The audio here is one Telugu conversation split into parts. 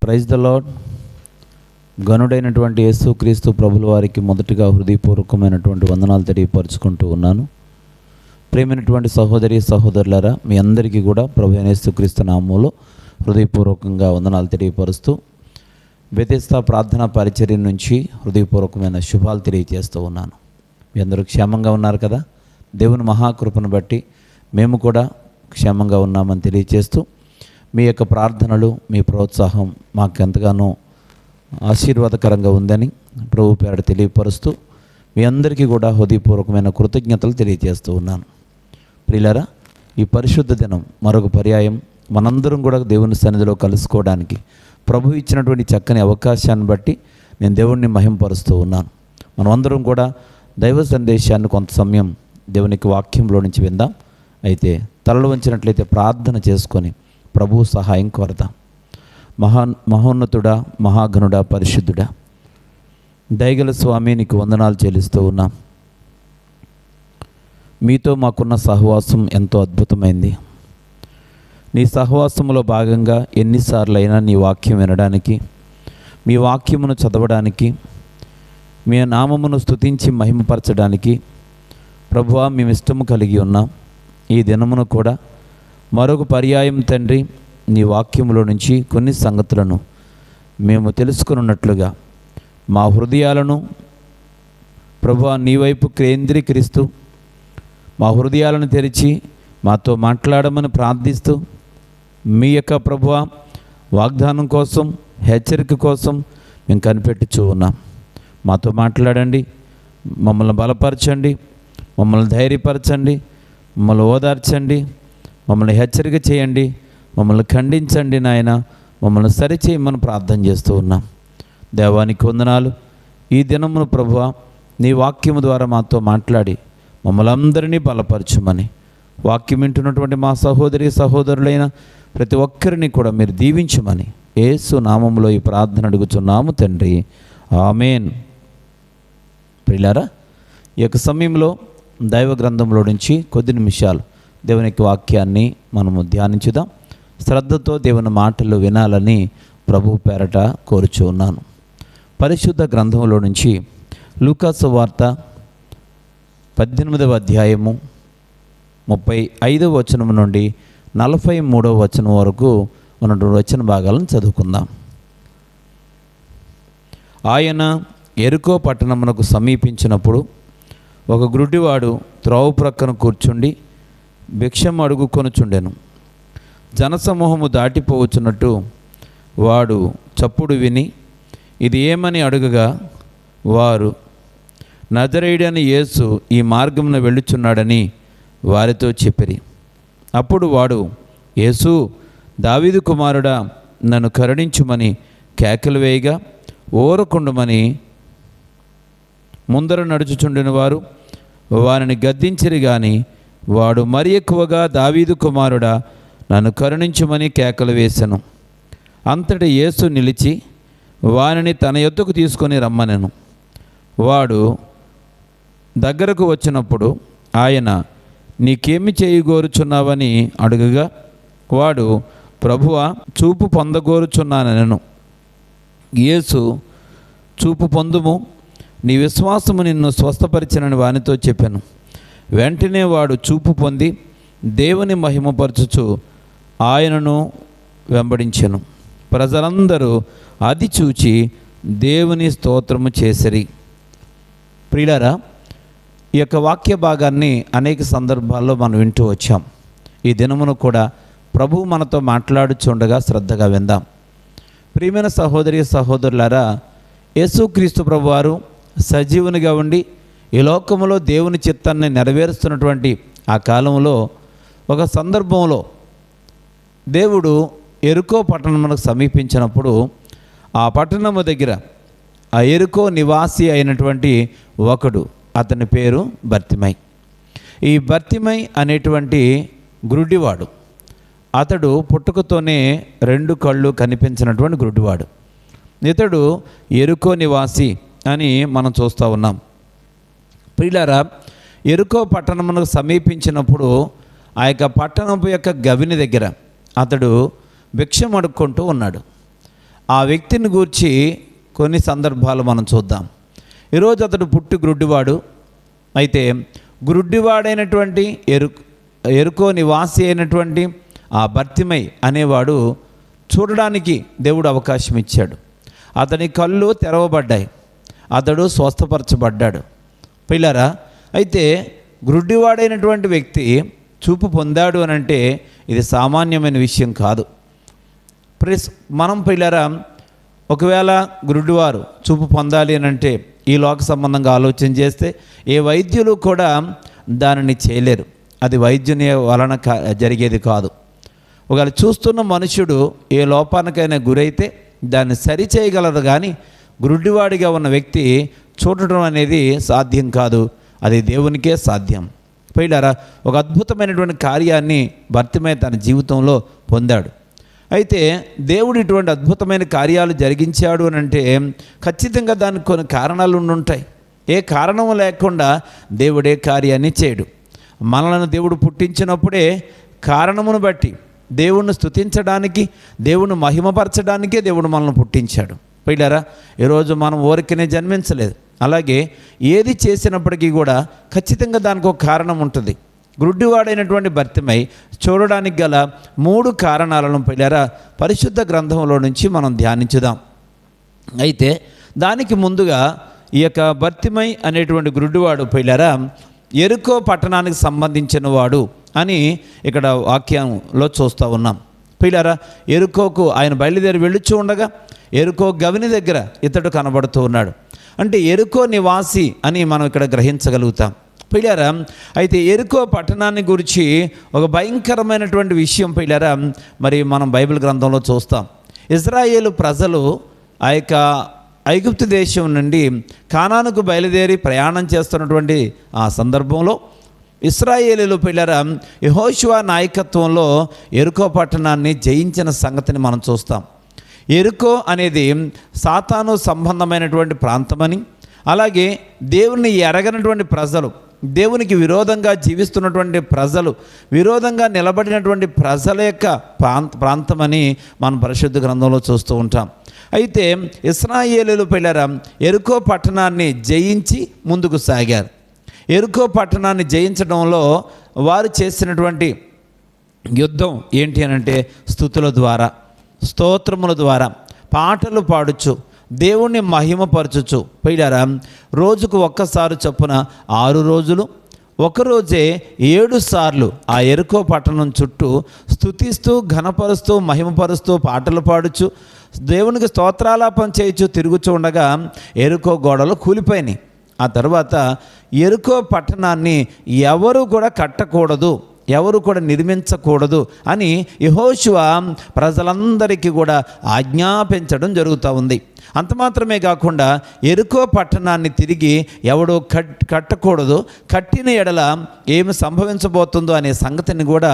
Praise the lord. గనుడైనటువంటి యేసుక్రీస్తు ప్రభుల వారికి మొదటిగా హృదయపూర్వకమైనటువంటి వందనాలు తెలియపరుచుకుంటూ ఉన్నాను. ప్రేమైనటువంటి సహోదరి సహోదరులారా, మీ అందరికీ కూడా ప్రభు అయిన యేసుక్రీస్తు నామములో హృదయపూర్వకంగా వందనాలు తెలియపరుస్తూ బెతెస్దా ప్రార్థనా పరిచర్య నుంచి హృదయపూర్వకమైన శుభాలు తెలియజేస్తూ ఉన్నాను. మీ అందరూ క్షేమంగా ఉన్నారు కదా? దేవుని మహాకృపను బట్టి మేము కూడా క్షేమంగా ఉన్నామని తెలియజేస్తూ, మీ యొక్క ప్రార్థనలు, మీ ప్రోత్సాహం మాకు ఎంతగానో ఆశీర్వాదకరంగా ఉందని ప్రభు పేరట తెలియపరుస్తూ మీ అందరికీ కూడా హృదయపూర్వకమైన కృతజ్ఞతలు తెలియజేస్తూ ఉన్నాను. ప్రియులారా, ఈ పరిశుద్ధ దినం మరొక పర్యాయం మనందరం కూడా దేవుని సన్నిధిలో కలుసుకోవడానికి ప్రభు ఇచ్చినటువంటి చక్కని అవకాశాన్ని బట్టి నేను దేవుణ్ణి మహింపరుస్తూ ఉన్నాను. మనమందరం కూడా దైవ సందేశాన్ని కొంత సమయం దేవునికి వాక్యంలో నుంచి విందాం. అయితే తలలు వంచినట్లయితే ప్రార్థన చేసుకొని ప్రభు సహాయం కోరదాం. మహోన్నతుడా, మహాగణుడా, పరిశుద్ధుడా, దయగల స్వామి, నీకు వందనాలు చెల్లిస్తూ ఉన్నాం. మీతో మాకున్న సహవాసం ఎంతో అద్భుతమైంది. నీ సహవాసంలో భాగంగా ఎన్నిసార్లైనా నీ వాక్యం వినడానికి, మీ వాక్యమును చదవడానికి, మీ నామమును స్తుతించి మహిమపరచడానికి ప్రభువా మేము ఇష్టము కలిగి ఉన్నాం. ఈ దినమును కూడా మరొక పర్యాయం తండ్రి, నీ వాక్యములో నుంచి కొన్ని సంగతులను మేము తెలుసుకున్నట్లుగా మా హృదయాలను ప్రభువా నీ వైపు కేంద్రీకరిస్తూ మా హృదయాలను తెరిచి మాతో మాట్లాడమని ప్రార్థిస్తూ, మీ యొక్క ప్రభువా వాగ్దానం కోసం, హెచ్చరిక కోసం మేము కనిపెట్టుచూ ఉన్నాం. మాతో మాట్లాడండి, మమ్మల్ని బలపరచండి, మమ్మల్ని ధైర్యపరచండి, మమ్మల్ని ఓదార్చండి, మమ్మల్ని హెచ్చరిక చేయండి, మమ్మల్ని ఖండించండి నాయన, మమ్మల్ని సరిచేయమని ప్రార్థన చేస్తూ ఉన్నాం. దేవానికి వందనాలు. ఈ దినమును ప్రభువా నీ వాక్యము ద్వారా మాతో మాట్లాడి మమ్మల్ని అందరినీ బలపరచుమని, వాక్యం వింటున్నటువంటి మా సహోదరి సహోదరులైన ప్రతి ఒక్కరిని కూడా మీరు దీవించమని యేసు నామములో ఈ ప్రార్థన అడుగుచున్నాము తండ్రి, ఆమేన్. ప్రియులారా, ఈ యొక్క సమయంలో దైవ గ్రంథంలో నుంచి కొద్ది నిమిషాలు దేవునికి వాక్యాన్ని మనము ధ్యానించుదాం. శ్రద్ధతో దేవుని మాటలు వినాలని ప్రభు పేరట కోరుచూ ఉన్నాను. పరిశుద్ధ గ్రంథంలో నుంచి లూకా సువార్త 18వ అధ్యాయము 35వ వచనం నుండి 43వ వచనం వరకు ఉన్నటువంటి వచన భాగాలను చదువుకుందాం. ఆయన యెరికో పట్టణమునకు సమీపించినప్పుడు ఒక గ్రుడ్డివాడు త్రోవ ప్రక్కన కూర్చుండి భిక్షం అడుగుకొనుచుండెను. జనసమూహము దాటిపోవచ్చున్నట్టు వాడు చప్పుడు విని ఇది ఏమని అడుగగా, వారు నజరేయుడైన యేసు ఈ మార్గమున వెళ్ళుచున్నాడని వారితో చెప్పిరి. అప్పుడు వాడు, యేసు, దావీదు కుమారుడా, నన్ను కరుణించుమని కేకలు వేయగా ఊరకుండుమని ముందర నడుచుచుండిన వారు వారిని గద్దించిరి. గాని వాడు మరి ఎక్కువగా, దావీదు కుమారుడా, నన్ను కరుణించుమని కేకలు వేసెను. అంతటి యేసు నిలిచి వారిని తన యొద్దకు తీసుకొని రమ్మనెను. వాడు దగ్గరకు వచ్చినప్పుడు ఆయన, నీకేమి చేయగోరుచున్నావని అడుగగా, వాడు, ప్రభువా, చూపు పొందగోరుచున్నానెను. యేసు, చూపు పొందుము, నీ విశ్వాసము నిన్ను స్వస్థపరిచినని వానితో చెప్పాను. వెంటనే వాడు చూపు పొంది దేవుని మహిమపరచుచు ఆయనను వెంబడించెను. ప్రజలందరూ అది చూచి దేవుని స్తోత్రము చేసిరి. ప్రియులారా, ఈ యొక్క వాక్య భాగాన్ని అనేక సందర్భాల్లో మనం వింటూ వచ్చాం. ఈ దినమును కూడా ప్రభువు మనతో మాట్లాడుచుండగా శ్రద్ధగా విందాం. ప్రియమైన సహోదరి సహోదరులారా, యేసుక్రీస్తు ప్రభువారు సజీవునిగా ఉండి ఈ లోకములో దేవుని చిత్తాన్ని నెరవేరుస్తున్నటువంటి ఆ కాలంలో ఒక సందర్భంలో దేవుడు యెరికో పట్టణమునకు సమీపించినప్పుడు ఆ పట్టణము దగ్గర ఆ యెరికో నివాసి అయినటువంటి ఒకడు, అతని పేరు బర్తిమై. ఈ బర్తిమై అనేటువంటి గ్రుడ్డివాడు, అతడు పుట్టుకతోనే 2 కళ్ళు కనిపించినటువంటి గ్రుడ్డివాడు. ఇతడు యెరికో నివాసి అని మనం చూస్తూ ఉన్నాం. ప్రియులారా, యెరికో పట్టణమునకు సమీపించినప్పుడు ఆ యొక్క పట్టణపు యొక్క గవిని దగ్గర అతడు భిక్షం అడుక్కుంటూ ఉన్నాడు. ఆ వ్యక్తిని గూర్చి కొన్ని సందర్భాలు మనం చూద్దాం. ఈరోజు అతడు పుట్టి గ్రుడ్డివాడు. అయితే గ్రుడ్డివాడైనటువంటి ఎరుకో నివాసి అయినటువంటి ఆ బర్తిమై అనేవాడు చూడడానికి దేవుడు అవకాశం ఇచ్చాడు. అతని కళ్ళు తెరవబడ్డాయి, అతడు స్వస్థపరచబడ్డాడు. పిల్లరా, అయితే గ్రుడ్డివాడైనటువంటి వ్యక్తి చూపు పొందాడు అని అంటే ఇది సామాన్యమైన విషయం కాదు. మనం పిల్లరా, ఒకవేళ గురుడివారు చూపు పొందాలి అని అంటే ఈ లోక సంబంధంగా ఆలోచన చేస్తే ఏ వైద్యులు కూడా దానిని చేయలేరు. అది వైద్యుని వలన జరిగేది కాదు. ఒకవేళ చూస్తున్న మనుషుడు ఏ లోపానికైనా గురైతే దాన్ని సరి చేయగలరు, కానీ గురుడివాడిగా ఉన్న వ్యక్తి చూడటం అనేది సాధ్యం కాదు. అది దేవునికే సాధ్యం. పిల్లరా, ఒక అద్భుతమైనటువంటి కార్యాన్ని భర్తమై తన జీవితంలో పొందాడు. అయితే దేవుడు ఇటువంటి అద్భుతమైన కార్యాలు జరిగించాడు అని అంటే ఖచ్చితంగా దానికి కొన్ని కారణాలు ఉండుంటాయి. ఏ కారణం లేకుండా దేవుడే కార్యాన్ని చేయడు. మనలను దేవుడు పుట్టించినప్పుడే కారణమును బట్టి దేవుణ్ణి స్తుతించడానికి, దేవుణ్ణి మహిమపరచడానికే దేవుడు మనల్ని పుట్టించాడు. పిల్లరా, ఈరోజు మనం ఊరికనే జన్మించలేదు. అలాగే ఏది చేసినప్పటికీ కూడా ఖచ్చితంగా దానికి ఒక కారణం ఉంటుంది. గ్రుడ్డివాడైనటువంటి భర్తమై చూడడానికి గల 3 కారణాలను పిల్లరా పరిశుద్ధ గ్రంథంలో నుంచి మనం ధ్యానించుదాం. అయితే దానికి ముందుగా ఈ యొక్క భర్తమై అనేటువంటి గ్రుడ్డివాడు పిల్లరా ఎరుకో పట్టణానికి సంబంధించిన వాడు అని ఇక్కడ వాక్యంలో చూస్తూ ఉన్నాం. పిల్లరా, ఎరుకోకు ఆయన బయలుదేరి వెళ్ళుచూ ఉండగా ఎరుకో గవిని దగ్గర ఇతడు కనబడుతూ ఉన్నాడు. అంటే ఎరుకో నివాసి అని మనం ఇక్కడ గ్రహించగలుగుతాం. పిల్లరా, అయితే ఎరుకో పట్టణాన్ని గురించి ఒక భయంకరమైనటువంటి విషయం పిల్లరా మరి మనం బైబిల్ గ్రంథంలో చూస్తాం. ఇజ్రాయేలు ప్రజలు ఆ యొక్క ఐగుప్తు దేశం నుండి కానానుకు బయలుదేరి ప్రయాణం చేస్తున్నటువంటి ఆ సందర్భంలో ఇశ్రాయేలీయులు పిల్లరా యెహోషువ నాయకత్వంలో ఎరుకో పట్టణాన్ని జయించిన సంగతిని మనం చూస్తాం. ఎరుకో అనేది సాతాను సంబంధమైనటువంటి ప్రాంతమని, అలాగే దేవుని ఎరగనటువంటి ప్రజలు, దేవునికి విరోధంగా జీవిస్తున్నటువంటి ప్రజలు, విరోధంగా నిలబడినటువంటి ప్రజల యొక్క ప్రాంతమని మనం పరిశుద్ధ గ్రంథంలో చూస్తూ ఉంటాం. అయితే ఇశ్రాయేలీయులు పిల్లరా ఎరుకో పట్టణాన్ని జయించి ముందుకు సాగారు. ఎరుకో పట్టణాన్ని జయించడంలో వారు చేసినటువంటి యుద్ధం ఏంటి అని అంటే స్తుతుల ద్వారా, స్తోత్రముల ద్వారా, పాటలు పాడుచు, దేవుణ్ణి మహిమపరచుచు పిల్లరా రోజుకు ఒక్కసారి చొప్పున 6 రోజులు, ఒకరోజే 7 సార్లు ఆ ఎరుకో పట్టణం చుట్టూ స్తుతిస్తూ, ఘనపరుస్తూ, మహిమపరుస్తూ, పాటలు పాడుచు, దేవునికి స్తోత్రాలాపన చేయొచ్చు తిరుగుచూ ఉండగా ఎరుకో గోడలు కూలిపోయినాయి. ఆ తర్వాత ఎరుకో పట్టణాన్ని ఎవరు కూడా కట్టకూడదు, ఎవరు కూడా నిర్మించకూడదు అని యెహోషువ ప్రజలందరికీ కూడా ఆజ్ఞాపించడం జరుగుతూ ఉంది. అంత మాత్రమే కాకుండా ఎరుకో పట్టణాన్ని తిరిగి ఎవడో కట్టకూడదు, కట్టిన ఎడల ఏమి సంభవించబోతుందో అనే సంగతిని కూడా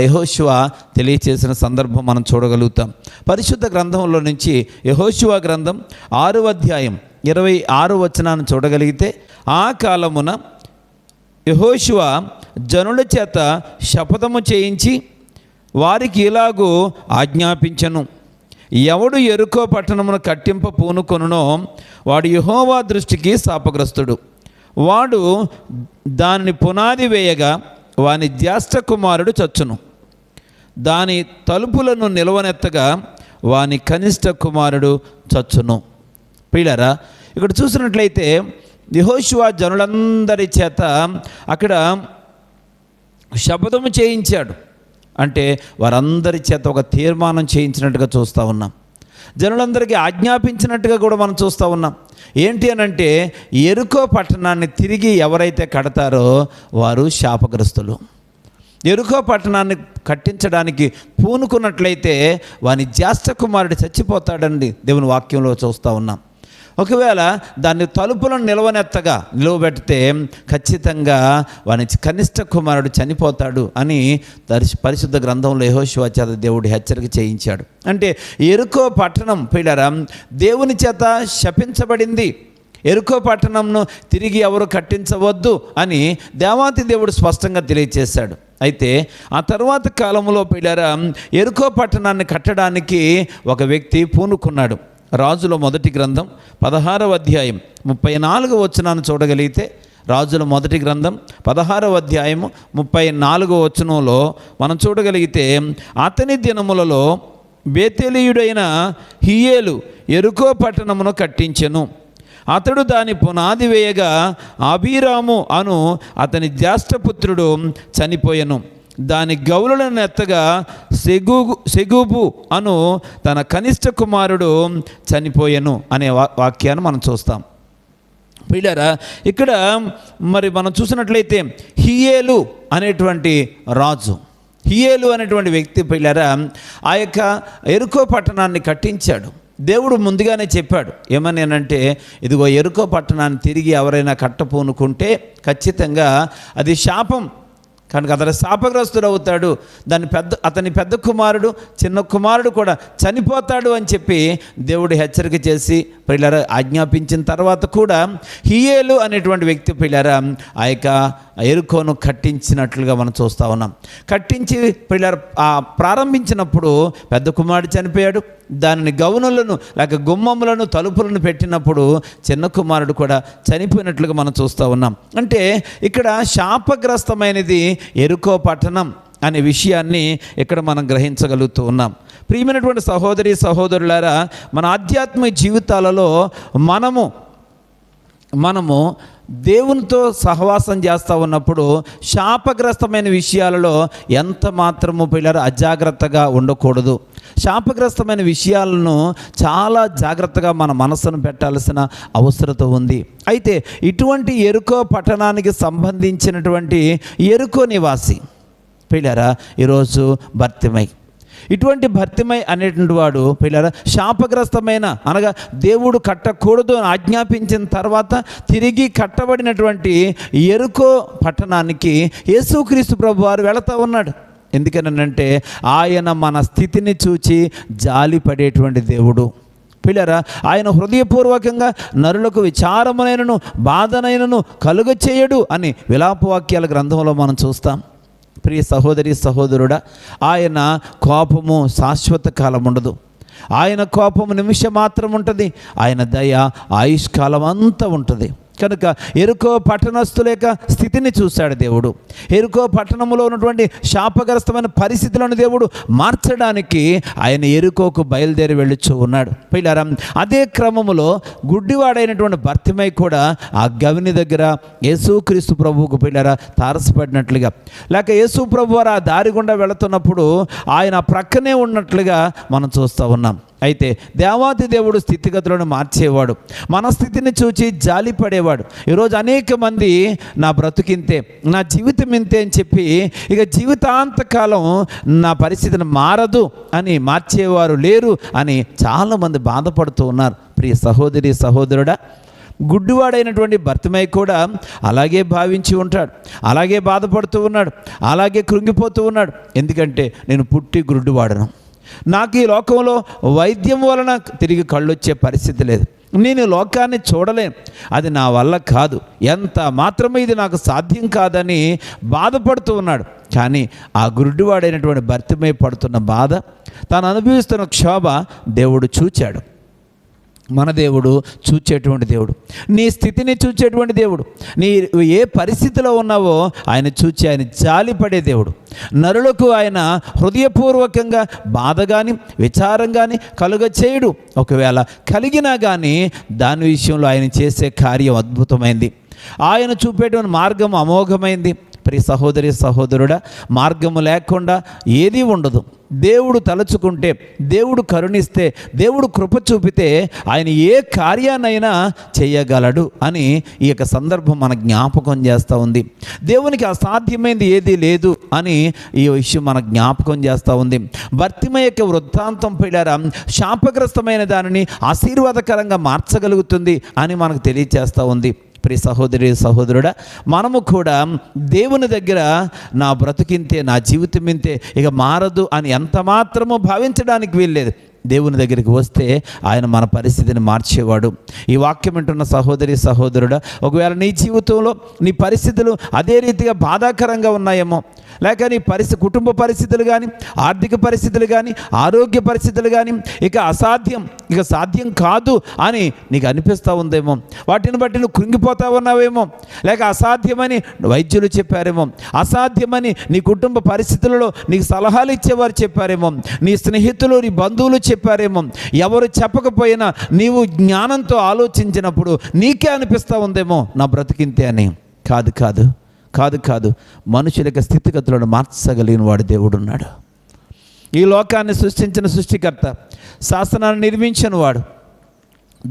యెహోషువ తెలియచేసిన సందర్భం మనం చూడగలుగుతాం. పరిశుద్ధ గ్రంథంలో నుంచి యెహోషువ గ్రంథం 6వ అధ్యాయం 26వ వచనాన్ని చూడగలిగితే, ఆ కాలమున యెహోషువ జనుల చేత శపథము చేయించి వారికి ఇలాగూ ఆజ్ఞాపించెను, ఎవడు ఎరుకో పట్టణమును కట్టింప పూనుకొనునో వాడు యెహోవా దృష్టికి శాపగ్రస్తుడు. వాడు దానిని పునాది వేయగా వాని జ్యేష్ఠ కుమారుడు చచ్చును, దాని తలుపులను నిలవనెత్తగా వాని కనిష్ట కుమారుడు చచ్చును. పిల్లరా, ఇక్కడ చూసినట్లయితే యెహోషువ జనులందరి చేత అక్కడ శపథము చేయించాడు. అంటే వారందరి చేత ఒక తీర్మానం చేయించినట్టుగా చూస్తూ ఉన్నాం. జనులందరికీ ఆజ్ఞాపించినట్టుగా కూడా మనం చూస్తూ ఉన్నాం. ఏంటి అని అంటే ఎరుకో పట్టణాన్ని తిరిగి ఎవరైతే కడతారో వారు శాపగ్రస్తులు. ఎరుకో పట్టణాన్ని కట్టించడానికి పూనుకున్నట్లయితే వాని జ్యేష్ఠ కుమారుడు చచ్చిపోతాడండి దేవుని వాక్యంలో చూస్తూ ఉన్నాం. ఒకవేళ దాన్ని తలుపులను నిలవబెడితే ఖచ్చితంగా వాని కనిష్ట కుమారుడు చనిపోతాడు అని పరిశుద్ధ గ్రంథంలో యెహోషువ చేత దేవుడు హెచ్చరిక చేయించాడు. అంటే ఎరుకో పట్టణం పిల్లరా దేవుని చేత శపించబడింది. ఎరుకో పట్టణంను తిరిగి ఎవరు కట్టించవద్దు అని దేవాతి దేవుడు స్పష్టంగా తెలియచేశాడు. అయితే ఆ తర్వాత కాలంలో పిల్లరా యెరికో పట్టణాన్ని కట్టడానికి ఒక వ్యక్తి పూనుకున్నాడు. రాజుల మొదటి గ్రంథం 16వ అధ్యాయం 34వ వచనాన్ని చూడగలిగితే, రాజుల మొదటి గ్రంథం 16వ అధ్యాయం 34వ వచనంలో మనం చూడగలిగితే, అతని దినములలో బేతేలీయుడైన హియేలు యెరికో పట్టణమును కట్టించెను. అతడు దాని పునాది వేయగా అబీరాము అను అతని జ్యేష్ఠపుత్రుడు చనిపోయెను. దాని గౌలులను ఎత్తగా సెగూబు అను తన కనిష్ట కుమారుడు చనిపోయెను అనే వాక్యాన్ని మనం చూస్తాం. పిల్లరా, ఇక్కడ మరి మనం చూసినట్లయితే హియేలు అనేటువంటి రాజు, హియేలు అనేటువంటి వ్యక్తి పిల్లరా ఆ యొక్క యెరికో పట్టణాన్ని కట్టించాడు. దేవుడు ముందుగానే చెప్పాడు ఏమని అంటే, ఇదిగో యెరికో పట్టణాన్ని తిరిగి ఎవరైనా కట్టపూనుకుంటే ఖచ్చితంగా అది శాపం కనుక అతను శాపగ్రస్తుడు అవుతాడు, అతని పెద్ద కుమారుడు చిన్న కుమారుడు కూడా చనిపోతాడు అని చెప్పి దేవుడు హెచ్చరిక చేసి పిల్లరా ఆజ్ఞాపించిన తర్వాత కూడా హియేలు అనేటువంటి వ్యక్తి పిల్లరా ఆ యొక్క యెరికోను కట్టించినట్లుగా మనం చూస్తూ ఉన్నాం. కట్టించి పిల్లర ప్రారంభించినప్పుడు పెద్ద కుమారుడు చనిపోయాడు. దానిని గౌనులను లేక గుమ్మములను తలుపులను పెట్టినప్పుడు చిన్న కుమారుడు కూడా చనిపోయినట్లుగా మనం చూస్తూ ఉన్నాం. అంటే ఇక్కడ శాపగ్రస్తమైనది యెరికో పట్టణం అనే విషయాన్ని ఇక్కడ మనం గ్రహించగలుగుతూ ఉన్నాం. ప్రియమైనటువంటి సహోదరి సహోదరులారా, మన ఆధ్యాత్మిక జీవితాలలో మనము దేవునితో సహవాసం చేస్తూ ఉన్నప్పుడు శాపగ్రస్తమైన విషయాలలో ఎంత మాత్రము పిల్లలు అజాగ్రత్తగా ఉండకూడదు. శాపగ్రస్తమైన విషయాలను చాలా జాగ్రత్తగా మన మనసును పెట్టాల్సిన అవసరత ఉంది. అయితే ఇటువంటి యెరికో పట్టణానికి సంబంధించినటువంటి యెరికో నివాసి పిల్లరా ఈరోజు భర్తిమై, ఇటువంటి భర్తిమై అనేటువంటి వాడు పిల్లరా శాపగ్రస్తమైన అనగా దేవుడు కట్టకూడదు అని ఆజ్ఞాపించిన తర్వాత తిరిగి కట్టబడినటువంటి యెరికో పట్టణానికి యేసుక్రీస్తు ప్రభు వారు వెళుతూ ఉన్నాడు. ఎందుకనంటే ఆయన మన స్థితిని చూచి జాలిపడేటువంటి దేవుడు. పిల్లరా ఆయన హృదయపూర్వకంగా నరులకు విచారమునైనను బాధనైనను కలుగచేయడు అని విలాపవాక్యాల గ్రంథంలో మనం చూస్తాం. ప్రియ సహోదరి సహోదరుడా, ఆయన కోపము శాశ్వత కాలం ఉండదు. ఆయన కోపము నిమిషం మాత్రం ఉంటుంది. ఆయన దయ ఆయుష్కాలం అంతా ఉంటుంది. కనుక యెరికో పట్టణస్థుల యొక్క స్థితిని చూశాడు దేవుడు. యెరికో పట్టణంలో ఉన్నటువంటి శాపగ్రస్తమైన పరిస్థితులను దేవుడు మార్చడానికి ఆయన యెరికోకు బయలుదేరి వెళ్ళుచూ ఉన్నాడు. పిల్లరా అదే క్రమములో గుడ్డివాడైనటువంటి భర్తిమై కూడా ఆ గవిని దగ్గర యేసుక్రీస్తు ప్రభువుకు పిల్లరా తారసపడినట్లుగా, లేక యేసు ప్రభు వారు ఆ దారి గుండా వెళుతున్నప్పుడు ఆయన ప్రక్కనే ఉన్నట్లుగా మనం చూస్తూ ఉన్నాం. అయితే దేవాది దేవుడు స్థితిగతులను మార్చేవాడు, మన స్థితిని చూచి జాలి పడేవాడు. ఈరోజు అనేక మంది నా బ్రతుకింతే, నా జీవితం ఇంతే అని చెప్పి ఇక జీవితాంతకాలం నా పరిస్థితిని మారదు అని మార్చేవారు లేరు అని చాలామంది బాధపడుతూ ఉన్నారు. ప్రియ సహోదరి సహోదరుడా, గుడ్డివాడైనటువంటి భర్తిమై కూడా అలాగే భావించి ఉంటాడు, అలాగే బాధపడుతూ ఉన్నాడు, అలాగే కృంగిపోతూ ఉన్నాడు. ఎందుకంటే నేను పుట్టి గుడ్డివాడను, నాకు ఈ లోకంలో వైద్యం వలన తిరిగి కళ్ళొచ్చే పరిస్థితి లేదు, నేను లోకాన్ని చూడలేను, అది నా వల్ల కాదు, ఎంత మాత్రమే ఇది నాకు సాధ్యం కాదని బాధపడుతూ ఉన్నాడు. కానీ ఆ గుడ్డివాడైనటువంటి భర్తిమై పడుతున్న బాధ, తాను అనుభవిస్తున్న క్షోభ దేవుడు చూచాడు. మన దేవుడు చూచేటువంటి దేవుడు, నీ స్థితిని చూచేటువంటి దేవుడు. నీ ఏ పరిస్థితిలో ఉన్నావో ఆయన చూచి ఆయన జాలిపడే దేవుడు. నరులకు ఆయన హృదయపూర్వకంగా బాధ కానీ విచారం కానీ కలుగచేయడు. ఒకవేళ కలిగినా కానీ దాని విషయంలో ఆయన చేసే కార్యం అద్భుతమైంది. ఆయన చూపేటువంటి మార్గం అమోఘమైంది. ప్రియ సహోదరి సహోదరుడా, మార్గము లేకుండా ఏదీ ఉండదు. దేవుడు తలుచుకుంటే, దేవుడు కరుణిస్తే, దేవుడు కృప చూపితే ఆయన ఏ కార్యాన్నైనా చేయగలడు అని ఈ యొక్క సందర్భం మన జ్ఞాపకం చేస్తూ ఉంది. దేవునికి అసాధ్యమైనది ఏదీ లేదు అని ఈ విషయం మన జ్ఞాపకం చేస్తూ ఉంది. భర్తిమై యొక్క వృత్తాంతం పిల్లరా శాపగ్రస్తమైన దానిని ఆశీర్వాదకరంగా మార్చగలుగుతుంది అని మనకు తెలియచేస్తూ ఉంది. ప్రియ సహోదరి సహోదరుడా, మనము కూడా దేవుని దగ్గర నా బ్రతుకింతే, నా జీవితం ఇంతే, ఇక మారదు అని ఎంత మాత్రమూ భావించడానికి వీల్లేదు. దేవుని దగ్గరికి వస్తే ఆయన మన పరిస్థితిని మార్చేవాడు. ఈ వాక్యం వింటున్న సహోదరి సహోదరుడా, ఒకవేళ నీ జీవితంలో నీ పరిస్థితులు అదే రీతిగా బాధాకరంగా ఉన్నాయేమో, లేక నీ కుటుంబ పరిస్థితులు కానీ, ఆర్థిక పరిస్థితులు కానీ, ఆరోగ్య పరిస్థితులు కానీ ఇక సాధ్యం కాదు అని నీకు అనిపిస్తూ ఉందేమో, వాటిని బట్టి నువ్వు కృంగిపోతా ఉన్నావేమో, లేక అసాధ్యమని వైద్యులు చెప్పారేమో, అసాధ్యమని నీ కుటుంబ పరిస్థితులలో నీకు సలహాలు ఇచ్చేవారు చెప్పారేమో, నీ స్నేహితులు నీ బంధువులు చెప్పారేమో, ఎవరు చెప్పకపోయినా నీవు జ్ఞానంతో ఆలోచించినప్పుడు నీకే అనిపిస్తూ ఉందేమో నా బ్రతికింతే అని. కాదు మనుషుల యొక్క స్థితిగతులను మార్చగలిగిన వాడు దేవుడు ఉన్నాడు. ఈ లోకాన్ని సృష్టించిన సృష్టికర్త, శాస్త్రాన్ని నిర్మించిన వాడు,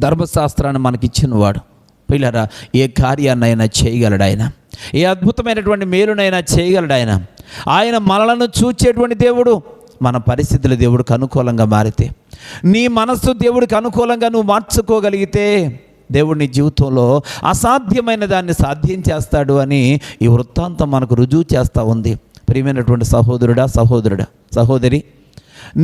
ధర్మశాస్త్రాన్ని మనకిచ్చిన వాడు. పిల్లరా, ఏ కార్యాన్నైనా చేయగలడు ఆయన, ఏ అద్భుతమైనటువంటి మేలునైనా చేయగలడు ఆయన. ఆయన మనలను చూచేటువంటి దేవుడు. మన పరిస్థితులు దేవుడికి అనుకూలంగా మారితే, నీ మనస్సు దేవుడికి అనుకూలంగా నువ్వు మార్చుకోగలిగితే, దేవుడు నీ జీవితంలో అసాధ్యమైన దాన్ని సాధ్యం చేస్తాడు అని ఈ వృత్తాంతం మనకు రుజువు చేస్తూ ఉంది. ప్రియమైనటువంటి సహోదరుడా, సహోదరి,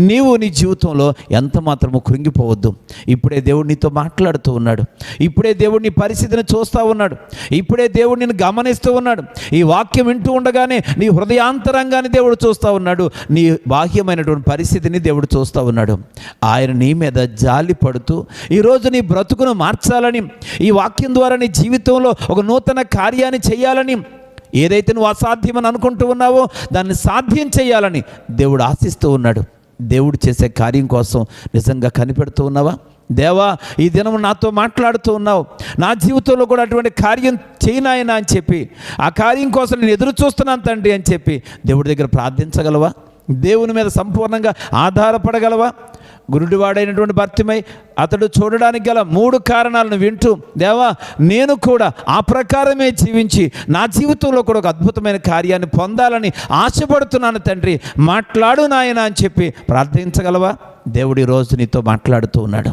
నీవు నీ జీవితంలో ఎంత మాత్రము కృంగిపోవద్దు. ఇప్పుడే దేవుడు నీతో మాట్లాడుతూ ఉన్నాడు. ఇప్పుడే దేవుడు నీ పరిస్థితిని చూస్తూ ఉన్నాడు. ఇప్పుడే దేవుడు నిన్ను గమనిస్తూ ఉన్నాడు. ఈ వాక్యం వింటూ ఉండగానే నీ హృదయాంతరంగాన్ని దేవుడు చూస్తూ ఉన్నాడు. నీ బాహ్యమైనటువంటి పరిస్థితిని దేవుడు చూస్తూ ఉన్నాడు. ఆయన నీ మీద జాలి పడుతూ ఈరోజు నీ బ్రతుకును మార్చాలని, ఈ వాక్యం ద్వారా నీ జీవితంలో ఒక నూతన కార్యాన్ని చేయాలని, ఏదైతే నువ్వు అసాధ్యమని అనుకుంటూ ఉన్నావో దాన్ని సాధ్యం చేయాలని దేవుడు ఆశిస్తూ ఉన్నాడు. దేవుడు చేసే కార్యం కోసం నిజంగా కనిపెడుతూ ఉన్నావా? దేవా, ఈ దినం నాతో మాట్లాడుతూ ఉన్నావు, నా జీవితంలో కూడా అటువంటి కార్యం చేయనాయనా అని చెప్పి, ఆ కార్యం కోసం నేను ఎదురు చూస్తున్నాను తండ్రి అని చెప్పి దేవుడి దగ్గర ప్రార్థించగలవా? దేవుని మీద సంపూర్ణంగా ఆధారపడగలవా? గురుడివాడైనటువంటి భర్తిమై అతడు చూడడానికి గల 3 కారణాలను వింటూ, దేవా, నేను కూడా ఆ ప్రకారమే జీవించి నా జీవితంలో కూడా ఒక అద్భుతమైన కార్యాన్ని పొందాలని ఆశపడుతున్నాను తండ్రి, మాట్లాడు నాయనా అని చెప్పి ప్రార్థించగలవా? దేవుడి రోజు నీతో మాట్లాడుతూ ఉన్నాడు.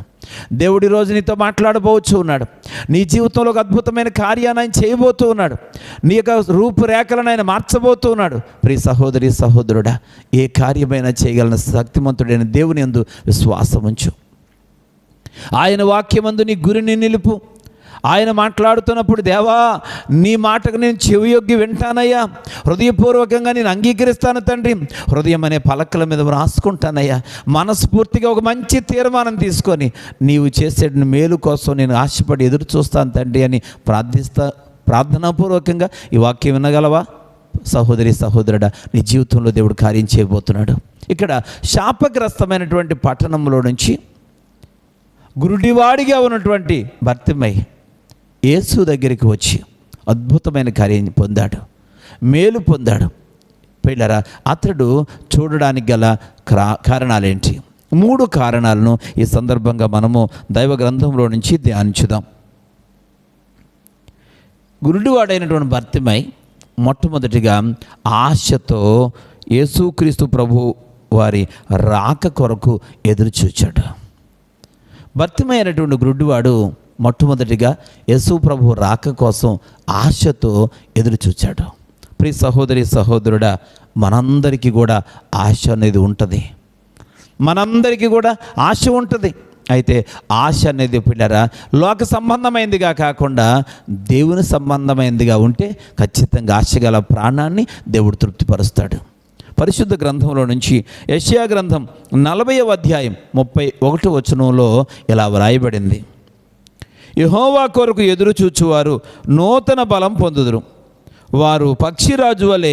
దేవుడి రోజు నీతో మాట్లాడబోతూ ఉన్నాడు. నీ జీవితంలో ఒక అద్భుతమైన కార్యాన్ని ఆయన చేయబోతూ ఉన్నాడు. నీ యొక్క రూపురేఖలను ఆయన మార్చబోతూ ఉన్నాడు. ప్రియ సహోదరి సహోదరుడా, ఏ కార్యమైనా చేయగలన శక్తిమంతుడైన దేవుని యందు విశ్వాసం ఉంచు. ఆయన వాక్యమందు నీ గురిని నిలుపు. ఆయన మాట్లాడుతున్నప్పుడు, దేవా, నీ మాటకు నేను చెవియొగ్గి వింటానయ్యా, హృదయపూర్వకంగా నేను అంగీకరిస్తాను తండ్రి, హృదయం అనే పలకల మీద రాసుకుంటానయ్యా, మనస్ఫూర్తిగా ఒక మంచి తీర్మానం తీసుకొని నీవు చేసే మేలు కోసం నేను ఆశపడి ఎదురు చూస్తాను తండ్రి అని ప్రార్థనాపూర్వకంగా ఈ వాక్యం వినగలవా? సహోదరి సహోదరుడా, నీ జీవితంలో దేవుడు కార్యం చేయబోతున్నాడు. ఇక్కడ శాపగ్రస్తమైనటువంటి పట్టణంలో నుంచి గురుడివాడిగా ఉన్నటువంటి భర్తిమై యేసు దగ్గరికి వచ్చి అద్భుతమైన కార్యం పొందాడు, మేలు పొందాడు. పిల్లరా, అతడు చూడడానికి గల కారణాలేంటి? 3 కారణాలను ఈ సందర్భంగా మనము దైవ గ్రంథంలో నుంచి ధ్యానించుదాం. గురుడివాడైనటువంటి భర్తిమై మొట్టమొదటిగా ఆశతో యేసుక్రీస్తు ప్రభు వారి రాక కొరకు ఎదురు చూచాడు. భర్తిమై అయినటువంటి గురుడివాడు మొట్టమొదటిగా యేసు ప్రభు రాక కోసం ఆశతో ఎదురు చూచాడు. ప్రియ సహోదరి సహోదరుడా, మనందరికీ కూడా ఆశ అనేది ఉంటుంది. మనందరికీ కూడా ఆశ ఉంటుంది. అయితే ఆశ అనేది పిల్లరా లోక సంబంధమైనదిగా కాకుండా దేవుని సంబంధమైనదిగా ఉంటే ఖచ్చితంగా ఆశ గల ప్రాణాన్ని దేవుడు తృప్తిపరుస్తాడు. పరిశుద్ధ గ్రంథంలో నుంచి యెషయా గ్రంథం 40వ అధ్యాయం 31వ వచనంలో ఇలా వ్రాయబడింది: యెహోవా కొరకు ఎదురు చూచువారు నూతన బలం పొందుదురు, వారు పక్షిరాజు వలె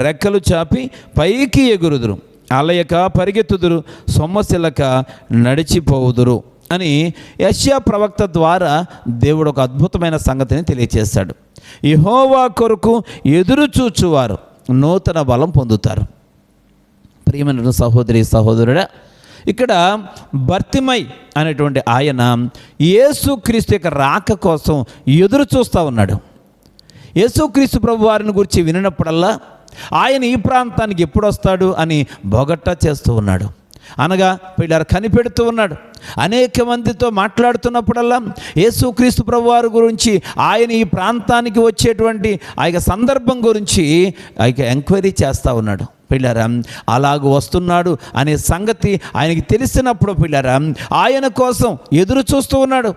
రెక్కలు చాపి పైకి ఎగురుదురు, అలయక పరిగెత్తుదురు, సొమ్మసిల్లక నడిచిపోవుదురు అని యెషయా ప్రవక్త ద్వారా దేవుడు ఒక అద్భుతమైన సంగతిని తెలియచేశాడు. యెహోవా కొరకు ఎదురు చూచువారు నూతన బలం పొందుతారు. ప్రియమైన సహోదరి సహోదరుడా, ఇక్కడ భర్తిమై అనేటువంటి ఆయన యేసుక్రీస్తు యొక్క రాక కోసం ఎదురు చూస్తూ ఉన్నాడు. యేసుక్రీస్తు ప్రభు వారిని గురించి వినినప్పుడల్లా ఆయన ఈ ప్రాంతానికి ఎప్పుడు వస్తాడు అని బొగట్టా చేస్తూ ఉన్నాడు. అనగా పిల్లలు కనిపెడుతూ ఉన్నాడు. అనేక మందితో మాట్లాడుతున్నప్పుడల్లా యేసుక్రీస్తు ప్రభువారి గురించి, ఆయన ఈ ప్రాంతానికి వచ్చేటువంటి ఆ యొక్క సందర్భం గురించి ఆ యొక్క ఎంక్వైరీ చేస్తూ ఉన్నాడు. పిల్లరా, అలాగ వస్తున్నాడు అనే సంగతి ఆయనకి తెలిసినప్పుడు పిల్లరా ఆయన కోసం ఎదురు చూస్తూ ఉన్నాడు.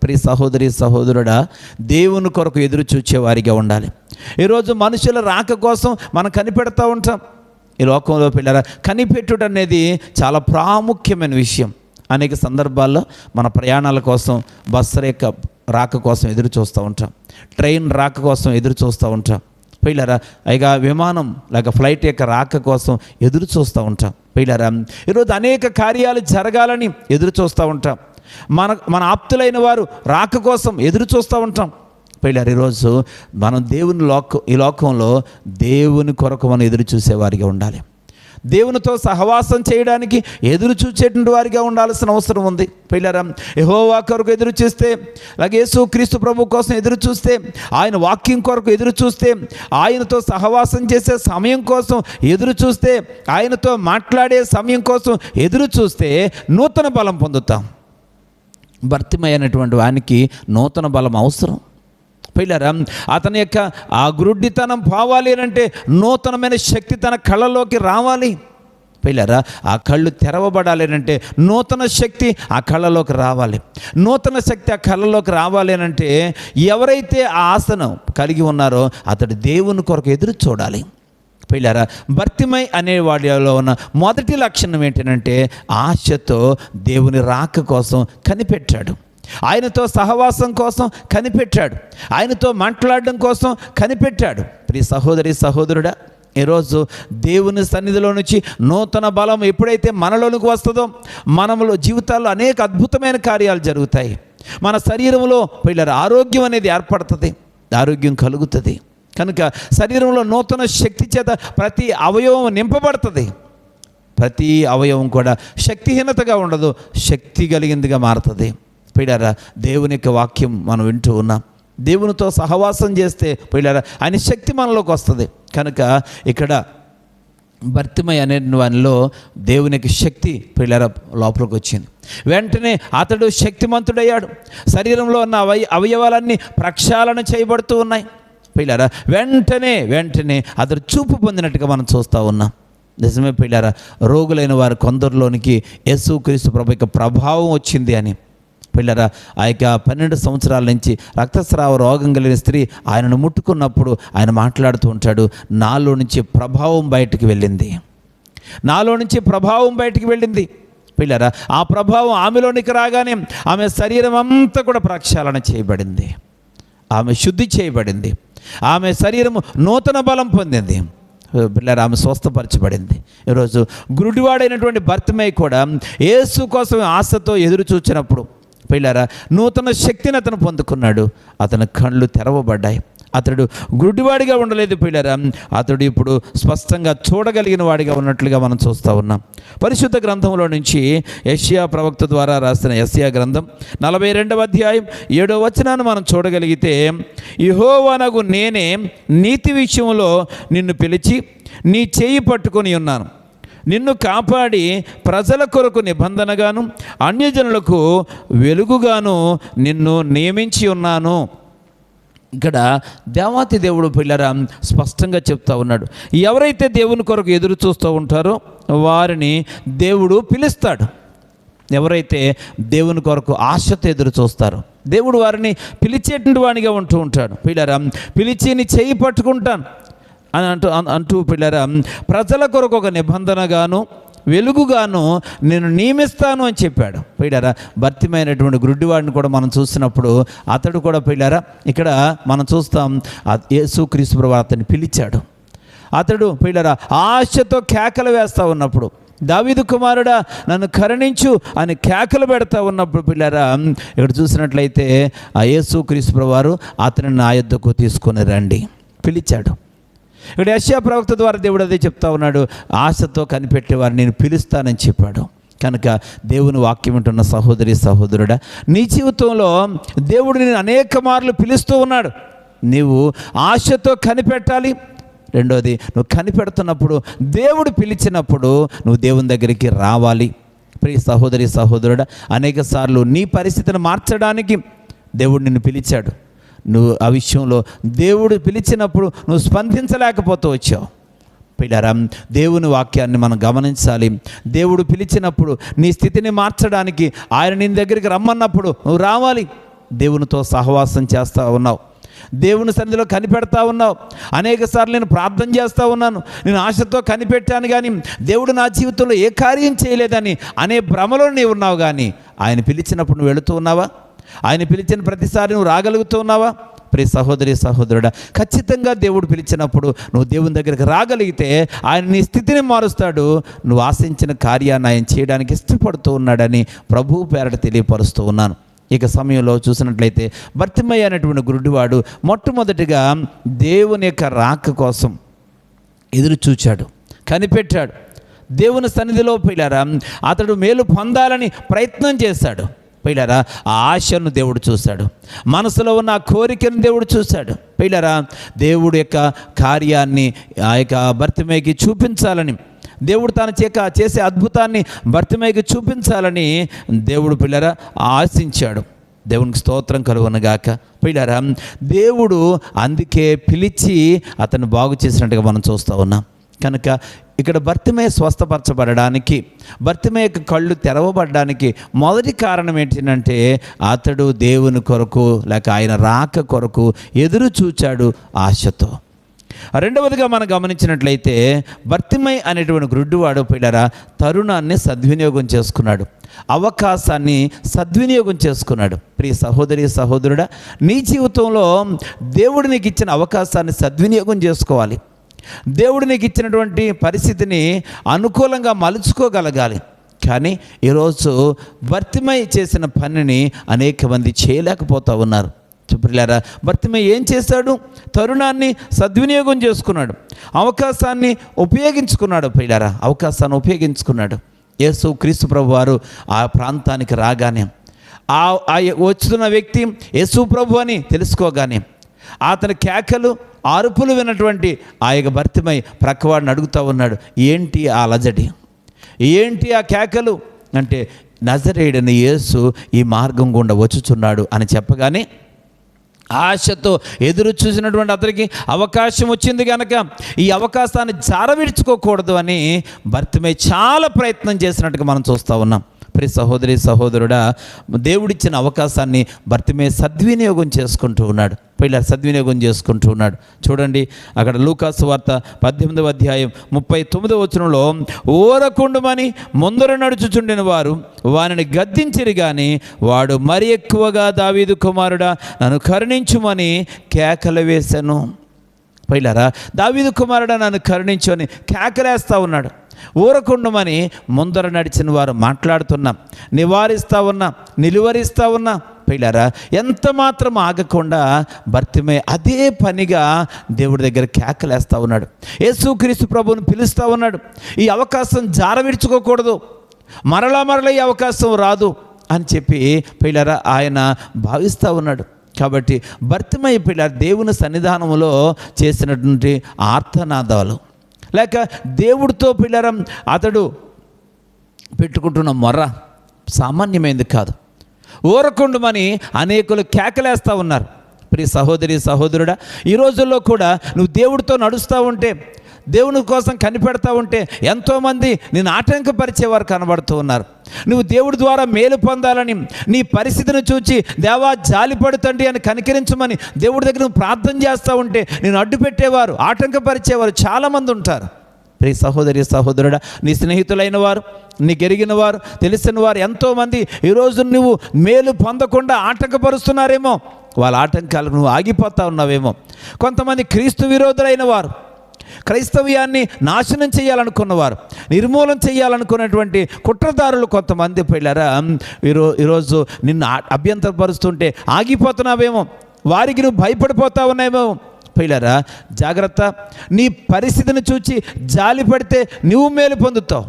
ప్రియ సహోదరి సహోదరుడా, దేవుని కొరకు ఎదురు చూచేవారిగా ఉండాలి. ఈరోజు మనుషుల రాక కోసం మనం కనిపెడతా ఉంటాం. ఈ లోకంలో పిల్లరా కనిపెట్టుట అనేది చాలా ప్రాముఖ్యమైన విషయం. అనేక సందర్భాల్లో మన ప్రయాణాల కోసం బస్సు రాక కోసం ఎదురు చూస్తూ ఉంటాం, ట్రైన్ రాక కోసం ఎదురు చూస్తూ ఉంటాం. పిల్లరా ఇక విమానం లేక ఫ్లైట్ యొక్క రాక కోసం ఎదురు చూస్తూ ఉంటాం. పిల్లరా ఈరోజు అనేక కార్యాలు జరగాలని ఎదురు చూస్తూ ఉంటాం. మన ఆప్తులైన వారు రాక కోసం ఎదురు చూస్తూ ఉంటాం. పిల్లలు ఈరోజు మనం ఈ లోకంలో దేవుని కొరకు మనం ఎదురు చూసేవారిగా ఉండాలి. దేవునితో సహవాసం చేయడానికి ఎదురు చూసేటువంటి వారిగా ఉండాల్సిన అవసరం ఉంది. పిల్లరా యెహోవా కొరకు ఎదురు చూస్తే, అలాగే యేసుక్రీస్తు ప్రభు కోసం ఎదురు చూస్తే, ఆయన వాక్యం కొరకు ఎదురు చూస్తే, ఆయనతో సహవాసం చేసే సమయం కోసం ఎదురు చూస్తే, ఆయనతో మాట్లాడే సమయం కోసం ఎదురు చూస్తే నూతన బలం పొందుతాం. భర్తిమయ్యనటువంటి వానికి నూతన బలం అవసరం. పిల్లరా అతని యొక్క ఆ గ్రుడ్డితనం పోవాలి అంటే నూతనమైన శక్తి తన కళ్ళలోకి రావాలి. పిల్లరా ఆ కళ్ళు తెరవబడాలి అంటే నూతన శక్తి ఆ కళ్ళలోకి రావాలి. నూతన శక్తి ఆ కళ్ళలోకి రావాలి అంటే ఎవరైతే ఆ ఆశను కలిగి ఉన్నారో అతడు దేవుని కొరకు ఎదురు చూడాలి. పిల్లరా భర్తిమై అనేవాడిలో ఉన్న మొదటి లక్షణం ఏంటంటే ఆశతో దేవుని రాక కోసం కనిపెట్టాడు. ఆయనతో సహవాసం కోసం కనిపెట్టాడు. ఆయనతో మాట్లాడడం కోసం కనిపెట్టాడు. ప్రియ సహోదరి సహోదరుడా, ఈరోజు దేవుని సన్నిధిలో నుంచి నూతన బలం ఎప్పుడైతే మనలోనికి వస్తుందో మనలో జీవితాల్లో అనేక అద్భుతమైన కార్యాలు జరుగుతాయి. మన శరీరంలో పిల్లల ఆరోగ్యం అనేది ఏర్పడుతుంది, ఆరోగ్యం కలుగుతుంది. కనుక శరీరంలో నూతన శక్తి చేత ప్రతి అవయవం నింపబడుతుంది. ప్రతి అవయవం కూడా శక్తిహీనతగా ఉండదు, శక్తి కలిగిందిగా మారుతుంది. పిల్లరా దేవుని యొక్క వాక్యం మనం వింటూ ఉన్నాం. దేవునితో సహవాసం చేస్తే పిల్లరా ఆయన శక్తి మనలోకి వస్తుంది. కనుక ఇక్కడ భర్తిమై అనే వానిలో దేవునికి శక్తి పిల్లరా లోపలికి వచ్చింది. వెంటనే అతడు శక్తిమంతుడయ్యాడు. శరీరంలో ఉన్న అవయవాలన్నీ ప్రక్షాళన చేయబడుతూ ఉన్నాయి. పిల్లరా వెంటనే అతడు చూపు పొందినట్టుగా మనం చూస్తూ ఉన్నాం. నిజమే పిల్లరా, రోగులైన వారు కొందరిలోనికి యేసుక్రీస్తు ప్రభు యొక్క ప్రభావం వచ్చింది అని. పిల్లరా ఆ యొక్క 12 సంవత్సరాల నుంచి రక్తస్రావ రోగం కలిగిన స్త్రీ ఆయనను ముట్టుకున్నప్పుడు ఆయన మాట్లాడుతూ ఉంటాడు, నాలో నుంచి ప్రభావం బయటికి వెళ్ళింది, నాలో నుంచి ప్రభావం బయటికి వెళ్ళింది. పిల్లరా ఆ ప్రభావం ఆమెలోనికి రాగానే ఆమె శరీరం అంతా కూడా ప్రక్షాళన చేయబడింది, ఆమె శుద్ధి చేయబడింది, ఆమె శరీరము నూతన బలం పొందింది. పిల్లరా ఆమె స్వస్థపరచబడింది. ఈరోజు గురుడివాడైనటువంటి భర్తిమై కూడా యేసు కోసం ఆశతో ఎదురు చూచినప్పుడు పిల్లరా నూతన శక్తిని అతను పొందుకున్నాడు. అతని కళ్ళు తెరవబడ్డాయి. అతడు గుడ్డివాడిగా ఉండలేదు పిల్లరా, అతడు ఇప్పుడు స్పష్టంగా చూడగలిగిన వాడిగా ఉన్నట్లుగా మనం చూస్తూ ఉన్నాం. పరిశుద్ధ గ్రంథంలో నుంచి యెషయా ప్రవక్త ద్వారా రాసిన యెషయా గ్రంథం 42వ అధ్యాయం 7వ వచనాన్ని మనం చూడగలిగితే, యెహోవానగు నేనే నీతి విషయంలో నిన్ను పిలిచి నీ చేయి పట్టుకొని ఉన్నాను, నిన్ను కాపాడి ప్రజల కొరకు నిబంధనగాను అన్యజనులకు వెలుగుగాను నిన్ను నియమించి ఉన్నాను. ఇక్కడ దేవాతి దేవుడు పిల్లరా స్పష్టంగా చెప్తా ఉన్నాడు, ఎవరైతే దేవుని కొరకు ఎదురు చూస్తూ ఉంటారో వారిని దేవుడు పిలుస్తాడు. ఎవరైతే దేవుని కొరకు ఆశతో ఎదురు చూస్తారో దేవుడు వారిని పిలిచేటువంటి వాడిగా ఉంటూ ఉంటాడు. పిల్లరా పిలిచి నీ చేయి పట్టుకుంటాను అని అంటూ పిల్లరా ప్రజల కొరకు ఒక నిబంధనగాను వెలుగుగాను నేను నియమిస్తాను అని చెప్పాడు. పిల్లరా భర్తిమైనటువంటి గుడ్డివాడిని కూడా మనం చూసినప్పుడు అతడు కూడా పిల్లరా ఇక్కడ మనం చూస్తాం యేసుక్రీస్తు ప్రభువు అతన్ని పిలిచాడు. అతడు పిల్లరా ఆశతో కేకలు వేస్తూ ఉన్నప్పుడు, దావీదు కుమారుడా నన్ను కరుణించు అని కేకలు పెడతా ఉన్నప్పుడు పిల్లరా ఇక్కడ చూసినట్లయితే ఆ యేసుక్రీస్తు ప్రభువారు అతని నా యొద్దకు తీసుకొని రండి పిలిచాడు. ఇక్కడ యెషయా ప్రవక్త ద్వారా దేవుడు అదే చెప్తా ఉన్నాడు, ఆశతో కనిపెట్టేవారు నేను పిలుస్తానని చెప్పాడు. కనుక దేవుని వాక్యం ఉంటున్న సహోదరి సహోదరుడా, నీ జీవితంలో దేవుడు నేను అనేక మార్లు పిలుస్తూ ఉన్నాడు. నీవు ఆశతో కనిపెట్టాలి, రెండోది, నువ్వు కనిపెడుతున్నప్పుడు, దేవుడు పిలిచినప్పుడు నువ్వు దేవుని దగ్గరికి రావాలి. ప్రియ సహోదరి సహోదరుడా, అనేక సార్లు నీ పరిస్థితిని మార్చడానికి దేవుడు నిన్ను పిలిచాడు. నువ్వు ఆ విషయంలో దేవుడు పిలిచినప్పుడు నువ్వు స్పందించలేకపోతూ వచ్చావు. పిల్లరా, దేవుని వాక్యాన్ని మనం గమనించాలి. దేవుడు పిలిచినప్పుడు నీ స్థితిని మార్చడానికి, ఆయన నీ దగ్గరికి రమ్మన్నప్పుడు నువ్వు రావాలి. దేవునితో సహవాసం చేస్తూ ఉన్నావు, దేవుని సన్నిధిలో కనిపెడతా ఉన్నావు. అనేక సార్లు నేను ప్రార్థన చేస్తూ ఉన్నాను, నేను ఆశతో కనిపెట్టాను, కానీ దేవుడు నా జీవితంలో ఏ కార్యం చేయలేదని అనే భ్రమలో నీవు ఉన్నావు. కానీ ఆయన పిలిచినప్పుడు నువ్వు వెళుతూ ఉన్నావా? ఆయన పిలిచిన ప్రతిసారి నువ్వు రాగలుగుతూ ఉన్నావా? ప్రియ సహోదరి సహోదరుడా, ఖచ్చితంగా దేవుడు పిలిచినప్పుడు నువ్వు దేవుని దగ్గరికి రాగలిగితే ఆయన నీ స్థితిని మారుస్తాడు. నువ్వు ఆశించిన కార్యాన్ని ఆయన చేయడానికి ఇష్టపడుతూ ఉన్నాడని ప్రభువు పేరట తెలియపరుస్తూ ఉన్నాను. ఇక సమయంలో చూసినట్లయితే భర్తిమయ్య అనేటువంటి గురుడివాడు మొట్టమొదటిగా దేవుని యొక్క రాక కోసం ఎదురు చూచాడు, కనిపెట్టాడు. దేవుని సన్నిధిలో పిల్లారా అతడు మేలు పొందాలని ప్రయత్నం చేశాడు. పిల్లారా, ఆ ఆశను దేవుడు చూశాడు, మనసులో ఉన్న ఆ కోరికను దేవుడు చూశాడు. పిల్లారా, దేవుడు యొక్క కార్యాన్ని ఆ యొక్క భర్తిమయ్యకి చూపించాలని, దేవుడు తాను చేసే అద్భుతాన్ని భర్తిమయ్యకి చూపించాలని దేవుడు పిల్లరా ఆశించాడు. దేవునికి స్తోత్రం కలుగునగాక. పిల్లరా, దేవుడు అందుకే పిలిచి అతను బాగు చేసినట్టుగా మనం చూస్తూ ఉన్నాం. కనుక ఇక్కడ భర్తిమయ్య స్వస్థపరచబడడానికి, భర్తిమయ్య యొక్క కళ్ళు తెరవబడడానికి మొదటి కారణం ఏంటంటే అతడు దేవుని కొరకు లేక ఆయన రాక కొరకు ఎదురు చూచాడు ఆశతో. రెండవదిగా మనం గమనించినట్లయితే భర్తిమయ్య అనేటువంటి గుడ్డివాడు పిల్లరా తరుణాన్ని సద్వినియోగం చేసుకున్నాడు, అవకాశాన్ని సద్వినియోగం చేసుకున్నాడు. ప్రియ సహోదరి సహోదరుడా, నీ జీవితంలో దేవుడు నీకు ఇచ్చిన అవకాశాన్ని సద్వినియోగం చేసుకోవాలి. దేవుడు నీకు ఇచ్చినటువంటి పరిస్థితిని అనుకూలంగా మలుచుకోగలగాలి. కానీ ఈరోజు భర్తిమయ్య చేసిన పనిని అనేక మంది చేయలేకపోతూ ఉన్నారు. ప్రియులారా, భర్తిమయ్య ఏం చేశాడు? తరుణాన్ని సద్వినియోగం చేసుకున్నాడు, అవకాశాన్ని ఉపయోగించుకున్నాడు. ప్రియులారా, అవకాశాన్ని ఉపయోగించుకున్నాడు. యేసు క్రీస్తు ప్రభు వారు ఆ ప్రాంతానికి రాగానే ఆ వస్తున్న వ్యక్తి యేసు ప్రభు అని తెలుసుకోగానే అతని కేకలు అరుపులు విన్నటువంటి ఆ యొక్క భర్తిమయ్య ప్రక్కవాడిని అడుగుతూ ఉన్నాడు, ఏంటి ఆ అలజడి, ఏంటి ఆ కేకలు అంటే, నజరేయుడైన యేసు ఈ మార్గం గుండా వచ్చుచున్నాడు అని చెప్పగానే ఆశతో ఎదురు చూసినటువంటి అతనికి అవకాశం వచ్చింది కనుక ఈ అవకాశాన్ని జారవిడ్చుకోకూడదు అని భర్తిమయ్య చాలా ప్రయత్నం చేసినట్టుగా మనం చూస్తూ ఉన్నాం. ప్రియ సహోదరి సహోదరుడా, దేవుడిచ్చిన అవకాశాన్ని భర్తిమయ్య సద్వినియోగం చేసుకుంటూ ఉన్నాడు. పిల్లల సద్వినియోగం చేసుకుంటూ ఉన్నాడు. చూడండి, అక్కడ లూకాసు వార్త 18వ అధ్యాయం 39వ వచనంలో, ఓరకుండుమని ముందర నడుచుచుండిన వారు వానిని గద్దించిరి గాని వాడు మరి ఎక్కువగా, దావీదు కుమారుడా నన్ను కరుణించుమని కేకలు వేశాను. పిల్లరా, దావీదు కుమారుడా నన్ను కరుణించు అని కేకలేస్తూ ఉన్నాడు. ఊరకుండమని ముందర నడిచిన వారు మాట్లాడుతున్నా, నివారిస్తూ ఉన్నా, నిలువరిస్తూ ఉన్నా. పిల్లరా, ఎంత మాత్రం ఆగకుండా భర్తిమయ్య అదే పనిగా దేవుడి దగ్గర కేకలేస్తూ ఉన్నాడు, యేసుక్రీస్తు ప్రభువుని పిలుస్తూ ఉన్నాడు. ఈ అవకాశం జారవిడ్చుకోకూడదు, మరలా ఈ అవకాశం రాదు అని చెప్పి పిల్లరా ఆయన భావిస్తూ ఉన్నాడు. కాబట్టి భర్తిమయ్య పిల్లర దేవుని సన్నిధానంలో చేసినటువంటి ఆర్తనాదాలు లేక దేవుడితో పిల్లరం అతడు పెట్టుకుంటున్న మొర్ర సామాన్యమైనది కాదు. ఊరకుండమని అనేకులు కేకలేస్తూ ఉన్నారు. ప్రియ సహోదరి సహోదరుడా, ఈ రోజుల్లో కూడా నువ్వు దేవుడితో నడుస్తూ ఉంటే, దేవుని కోసం కనిపెడతా ఉంటే ఎంతోమంది నేను ఆటంకపరిచేవారు కనబడుతూ ఉన్నారు. నువ్వు దేవుడి ద్వారా మేలు పొందాలని నీ పరిస్థితిని చూచి దేవా జాలిపడుతండి అని కనికరించమని దేవుడి దగ్గర నువ్వు ప్రార్థన చేస్తూ ఉంటే నేను అడ్డు పెట్టేవారు, ఆటంకపరిచేవారు చాలామంది ఉంటారు. ప్రియ సహోదరి సహోదరుడా, నీ స్నేహితులైన వారు, నీకు ఎరిగిన వారు, తెలిసిన వారు ఎంతోమంది ఈరోజు నువ్వు మేలు పొందకుండా ఆటంకపరుస్తున్నారేమో, వాళ్ళ ఆటంకాలకు నువ్వు ఆగిపోతా ఉన్నావేమో. కొంతమంది క్రీస్తు విరోధులైన వారు, క్రైస్తవ్యాన్ని నాశనం చేయాలనుకున్నవారు, నిర్మూలన చేయాలనుకున్నటువంటి కుట్రదారులు కొంతమంది పిల్లరా ఈరోజు నిన్ను అభ్యంతరపరుస్తుంటే ఆగిపోతున్నావేమో, వారికి నువ్వు భయపడిపోతా ఉన్నావేమో. పిల్లరా జాగ్రత్త, నీ పరిస్థితిని చూచి జాలి పడితే నువ్వు మేలు పొందుతావు.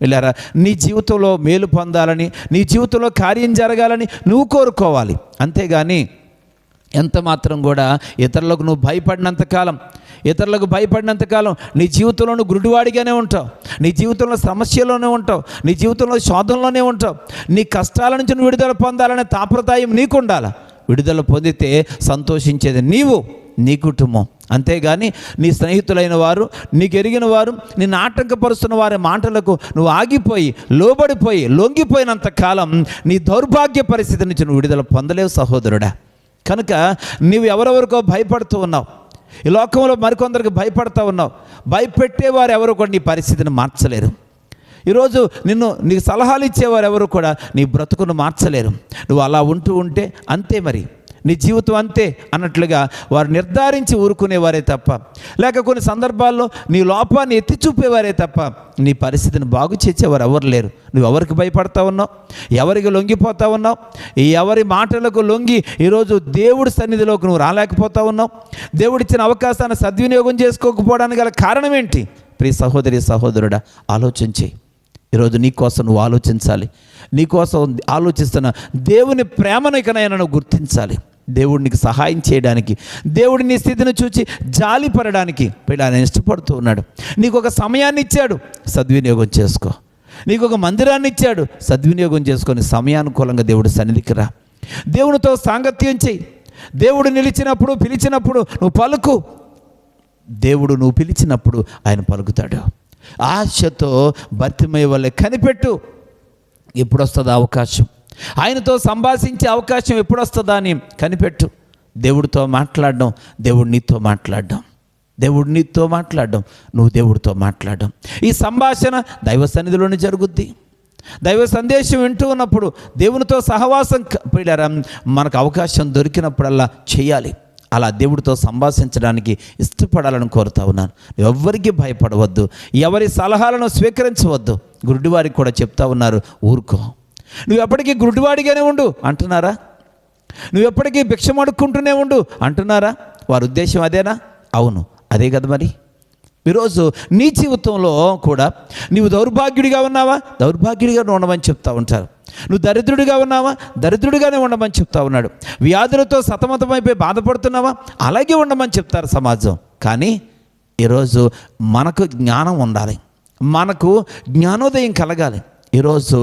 పిల్లరా, నీ జీవితంలో మేలు పొందాలని, నీ జీవితంలో కార్యం జరగాలని నువ్వు కోరుకోవాలి. అంతేగాని ఎంత మాత్రం కూడా ఇతరులకు నువ్వు ఇతరులకు భయపడినంతకాలం నీ జీవితంలో నువ్వు గురుడివాడిగానే ఉంటావు. నీ జీవితంలో సమస్యలోనే ఉంటావు. నీ జీవితంలో శోధనలోనే ఉంటావు. నీ కష్టాల నుంచి నువ్వు విడుదల పొందాలనే తాపత్రయం నీకు ఉండాలి. విడుదల పొందితే సంతోషించేది నీవు, నీ కుటుంబం. అంతేగాని నీ స్నేహితులైన వారు, నీకు ఎరిగిన వారు, నిన్ను ఆటంకపరుస్తున్న వారి మాటలకు నువ్వు ఆగిపోయి, లోబడిపోయి, లొంగిపోయినంత కాలం నీ దౌర్భాగ్య పరిస్థితి నుంచి నువ్వు విడుదల పొందలేవు సహోదరుడా. కనుక నీవు ఎవరెవరికో భయపడుతూ ఉన్నావు. ఈ లోకంలో మరికొందరికి భయపడుతూ ఉన్నావు. భయపెట్టేవారు ఎవరు కూడా నీ పరిస్థితిని మార్చలేరు. ఈరోజు నీకు సలహాలు ఇచ్చేవారు ఎవరు కూడా నీ బ్రతుకును మార్చలేరు. నువ్వు అలా ఉంటే అంతే, మరి నీ జీవితం అంతే అన్నట్లుగా వారు నిర్ధారించి ఊరుకునేవారే తప్ప, లేక కొన్ని సందర్భాల్లో నీ లోపాన్ని ఎత్తి చూపేవారే తప్ప నీ పరిస్థితిని బాగు చేసేవారు ఎవరు లేరు. నువ్వు ఎవరికి భయపడతా ఉన్నావు? ఎవరికి లొంగిపోతా ఉన్నావు? ఎవరి మాటలకు లొంగి ఈరోజు దేవుడి సన్నిధిలోకి నువ్వు రాలేకపోతా ఉన్నావు? దేవుడిచ్చిన అవకాశాన్ని సద్వినియోగం చేసుకోకపోవడానికి గల కారణం ఏంటి? ప్రియ సహోదరి సహోదరుడా, ఆలోచించి ఈరోజు నీకోసం నువ్వు ఆలోచించాలి. నీకోసం ఆలోచిస్తున్న దేవుని ప్రేమను ఇకనైనా నువ్వు గుర్తించాలి. దేవుడు నీకు సహాయం చేయడానికి, దేవుడు నీ స్థితిని చూచి జాలిపడడానికి ఆయన ఇష్టపడుతూ ఉన్నాడు. నీకు ఒక సమయాన్ని ఇచ్చాడు, సద్వినియోగం చేసుకో. నీకు ఒక మందిరాన్ని ఇచ్చాడు, సద్వినియోగం చేసుకొని సమయానుకూలంగా దేవుడి సన్నిధికి రా. దేవునితో సాంగత్యం చేయి. దేవుడు పిలిచినప్పుడు నువ్వు పలుకు. దేవుడు నువ్వు పిలిచినప్పుడు ఆయన పలుకుతాడు. ఆశతో భర్తిమయ్యే వల్లే కనిపెట్టు. ఎప్పుడు వస్తుందో అవకాశం, ఆయనతో సంభాషించే అవకాశం ఎప్పుడు వస్తుందా అని కనిపెట్టు. దేవుడితో మాట్లాడడం, దేవుడు నీతో మాట్లాడడం, నువ్వు దేవుడితో మాట్లాడడం. ఈ సంభాషణ దైవ సన్నిధిలోనే జరుగుద్ది. దైవ సందేశం వింటూ ఉన్నప్పుడు దేవునితో సహవాసం మనకు అవకాశం దొరికినప్పుడల్లా చేయాలి. అలా దేవుడితో సంభాషించడానికి ఇష్టపడాలని కోరుతా ఉన్నాను. ఎవ్వరికి భయపడవద్దు, ఎవరి సలహాలను స్వీకరించవద్దు. గురుడివారికి కూడా చెప్తా ఉన్నారు, ఊరుకో. నువ్వు ఎప్పటికీ గురుడివాడిగానే ఉండు అంటున్నారా? నువ్వు ఎప్పటికీ భిక్షం అడుక్కుంటూనే ఉండు అంటున్నారా? వారి ఉద్దేశం అదేనా? అవును, అదే కదా. మరి ఈరోజు నీ జీవితంలో కూడా నీవు దౌర్భాగ్యుడిగా ఉన్నావా? దౌర్భాగ్యుడిగా ఉండమని చెప్తా ఉంటారు. నువ్వు దరిద్రుడిగా ఉన్నావా? దరిద్రుడిగానే ఉండమని చెప్తా ఉన్నాడు. వ్యాధులతో సతమతమైపోయి బాధపడుతున్నావా? అలాగే ఉండమని చెప్తారు సమాజం. కానీ ఈరోజు మనకు జ్ఞానం ఉండాలి, మనకు జ్ఞానోదయం కలగాలి. ఈరోజు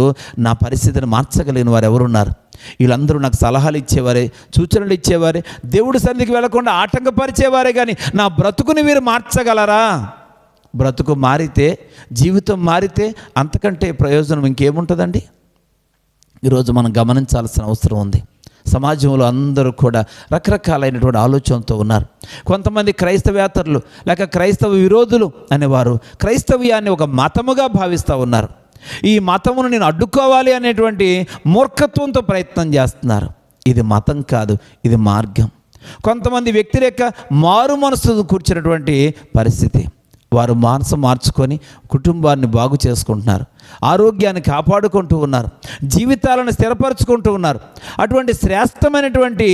నా పరిస్థితిని మార్చగలిగిన వారు ఎవరున్నారు? వీళ్ళందరూ నాకు సలహాలు ఇచ్చేవారే, సూచనలు ఇచ్చేవారే, దేవుడి సన్నిధికి వెళ్లకుండా ఆటంకపరిచేవారే. కానీ నా బ్రతుకుని వీరు మార్చగలరా? బ్రతుకు మారితే, జీవితం మారితే అంతకంటే ప్రయోజనం ఇంకేముంటుందండి? ఈరోజు మనం గమనించాల్సిన అవసరం ఉంది. సమాజంలో అందరూ కూడా రకరకాలైనటువంటి ఆలోచనతో ఉన్నారు. కొంతమంది క్రైస్తవేతరులు లేక క్రైస్తవ విరోధులు అనేవారు క్రైస్తవ్యాన్ని ఒక మతముగా భావిస్తూ ఉన్నారు. ఈ మతమును నేను అడ్డుకోవాలి అనేటువంటి మూర్ఖత్వంతో ప్రయత్నం చేస్తున్నారు. ఇది మతం కాదు, ఇది మార్గం. కొంతమంది వ్యక్తిరేక మారు మనసు కూర్చున్నటువంటి పరిస్థితి. వారు మనసు మార్చుకొని కుటుంబాన్ని బాగు చేసుకుంటున్నారు, ఆరోగ్యాన్ని కాపాడుకుంటూ ఉన్నారు, జీవితాలను స్థిరపరచుకుంటూ ఉన్నారు. అటువంటి శ్రేష్టమైనటువంటి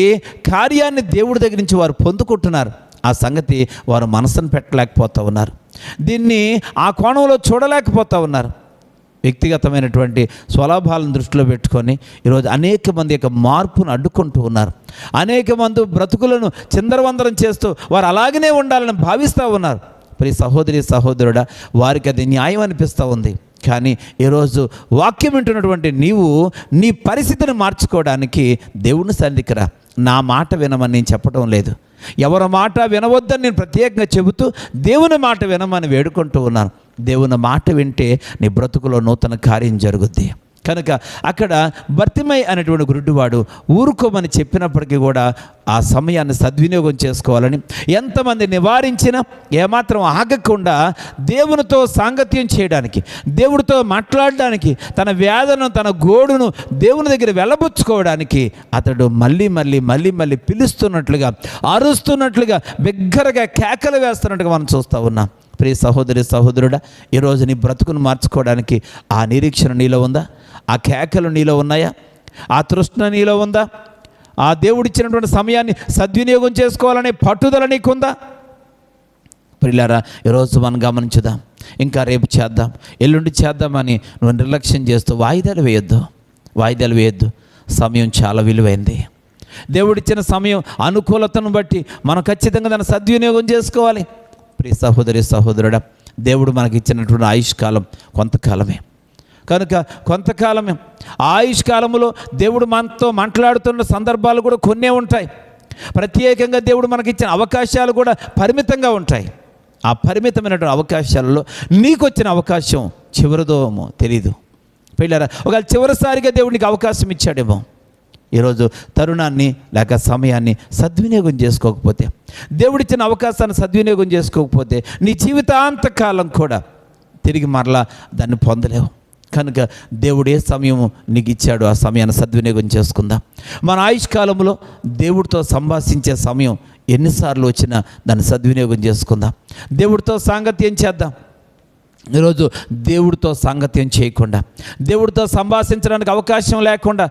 కార్యాన్ని దేవుడి దగ్గర నుంచి వారు పొందుకుంటున్నారు. ఆ సంగతి వారు మనసును పెట్టలేకపోతూ ఉన్నారు. దీన్ని ఆ కోణంలో చూడలేకపోతూ ఉన్నారు. వ్యక్తిగతమైనటువంటి స్వలాభాలను దృష్టిలో పెట్టుకొని ఈరోజు అనేక మంది యొక్క మార్పును అడ్డుకుంటూ ఉన్నారు. అనేక మంది బ్రతుకులను చిందరవందరం చేస్తూ వారు అలాగనే ఉండాలని భావిస్తూ ఉన్నారు. ప్రియ సహోదరి సహోదరుడా, వారికి అది న్యాయం అనిపిస్తూ ఉంది. కానీ ఈరోజు వాక్యం వింటున్నటువంటి నీవు నీ పరిస్థితిని మార్చుకోవడానికి దేవుని సన్నిధికి రా. నా మాట వినమని నేను చెప్పడం లేదు, ఎవరి మాట వినవద్దని నేను ప్రత్యేకంగా చెబుతూ దేవుని మాట వినమని వేడుకుంటూ ఉన్నాను. దేవుని మాట వింటే నీ బ్రతుకులో నూతన కార్యం జరుగుద్ది. కనుక అక్కడ భర్తిమై అనేటువంటి గురుడివాడు ఊరుకోమని చెప్పినప్పటికీ కూడా ఆ సమయాన్ని సద్వినియోగం చేసుకోవాలని, ఎంతమంది నివారించినా ఏమాత్రం ఆగకుండా దేవునితో సాంగత్యం చేయడానికి, దేవుడితో మాట్లాడడానికి, తన వేదనను తన గోడును దేవుని దగ్గర వెళ్ళబుచ్చుకోవడానికి అతడు మళ్ళీ మళ్ళీ మళ్ళీ మళ్ళీ పిలుస్తున్నట్లుగా, అరుస్తున్నట్లుగా, బిగ్గరగా కేకలు వేస్తున్నట్టుగా మనం చూస్తూ ఉన్నాం. ప్రియ సహోదరి సహోదరుడా, ఈరోజు నీ బ్రతుకును మార్చుకోవడానికి ఆ నిరీక్షణ నీలో ఉందా? ఆ కేకలు నీలో ఉన్నాయా? ఆ తృష్ణ నీలో ఉందా? ఆ దేవుడిచ్చినటువంటి సమయాన్ని సద్వినియోగం చేసుకోవాలనే పట్టుదల నీకుందా? ప్రియులారా, ఈరోజు మనం గమనించుదాం. ఇంకా రేపు చేద్దాం, ఎల్లుండి చేద్దామని నువ్వు నిర్లక్ష్యం చేస్తూ వాయిదాలు వేయొద్దు. సమయం చాలా విలువైంది. దేవుడిచ్చిన సమయం అనుకూలతను బట్టి మనం ఖచ్చితంగా దాన్ని సద్వినియోగం చేసుకోవాలి. ప్రియ సహోదరి సహోదరుడా, దేవుడు మనకి ఇచ్చినటువంటి ఆయుష్కాలం కొంతకాలమే కనుక కొంతకాలమే. ఆ ఆయుష్కాలంలో దేవుడు మనతో మాట్లాడుతున్న సందర్భాలు కూడా కొన్నే ఉంటాయి. ప్రత్యేకంగా దేవుడు మనకిచ్చిన అవకాశాలు కూడా పరిమితంగా ఉంటాయి. ఆ పరిమితమైనటువంటి అవకాశాలలో నీకు వచ్చిన అవకాశం చివరిదోమో తెలీదు. పిల్లరా, ఒకవేళ చివరిసారిగా దేవుడు నీకు అవకాశం ఇచ్చాడేమో, ఈరోజు తరుణాన్ని లేక సమయాన్ని సద్వినియోగం చేసుకోకపోతే, దేవుడిచ్చిన అవకాశాన్ని సద్వినియోగం చేసుకోకపోతే నీ జీవితాంతకాలం కూడా తిరిగి మరలా దాన్ని పొందలేవు. కనుక దేవుడు ఏ సమయము నీకు ఇచ్చాడో ఆ సమయాన్ని సద్వినియోగం చేసుకుందాం. మన ఆయుష్కాలంలో దేవుడితో సంభాషించే సమయం ఎన్నిసార్లు వచ్చినా దాన్ని సద్వినియోగం చేసుకుందాం. దేవుడితో సాంగత్యం చేద్దాం. ఈరోజు దేవుడితో సాంగత్యం చేయకుండా, దేవుడితో సంభాషించడానికి అవకాశం లేకుండా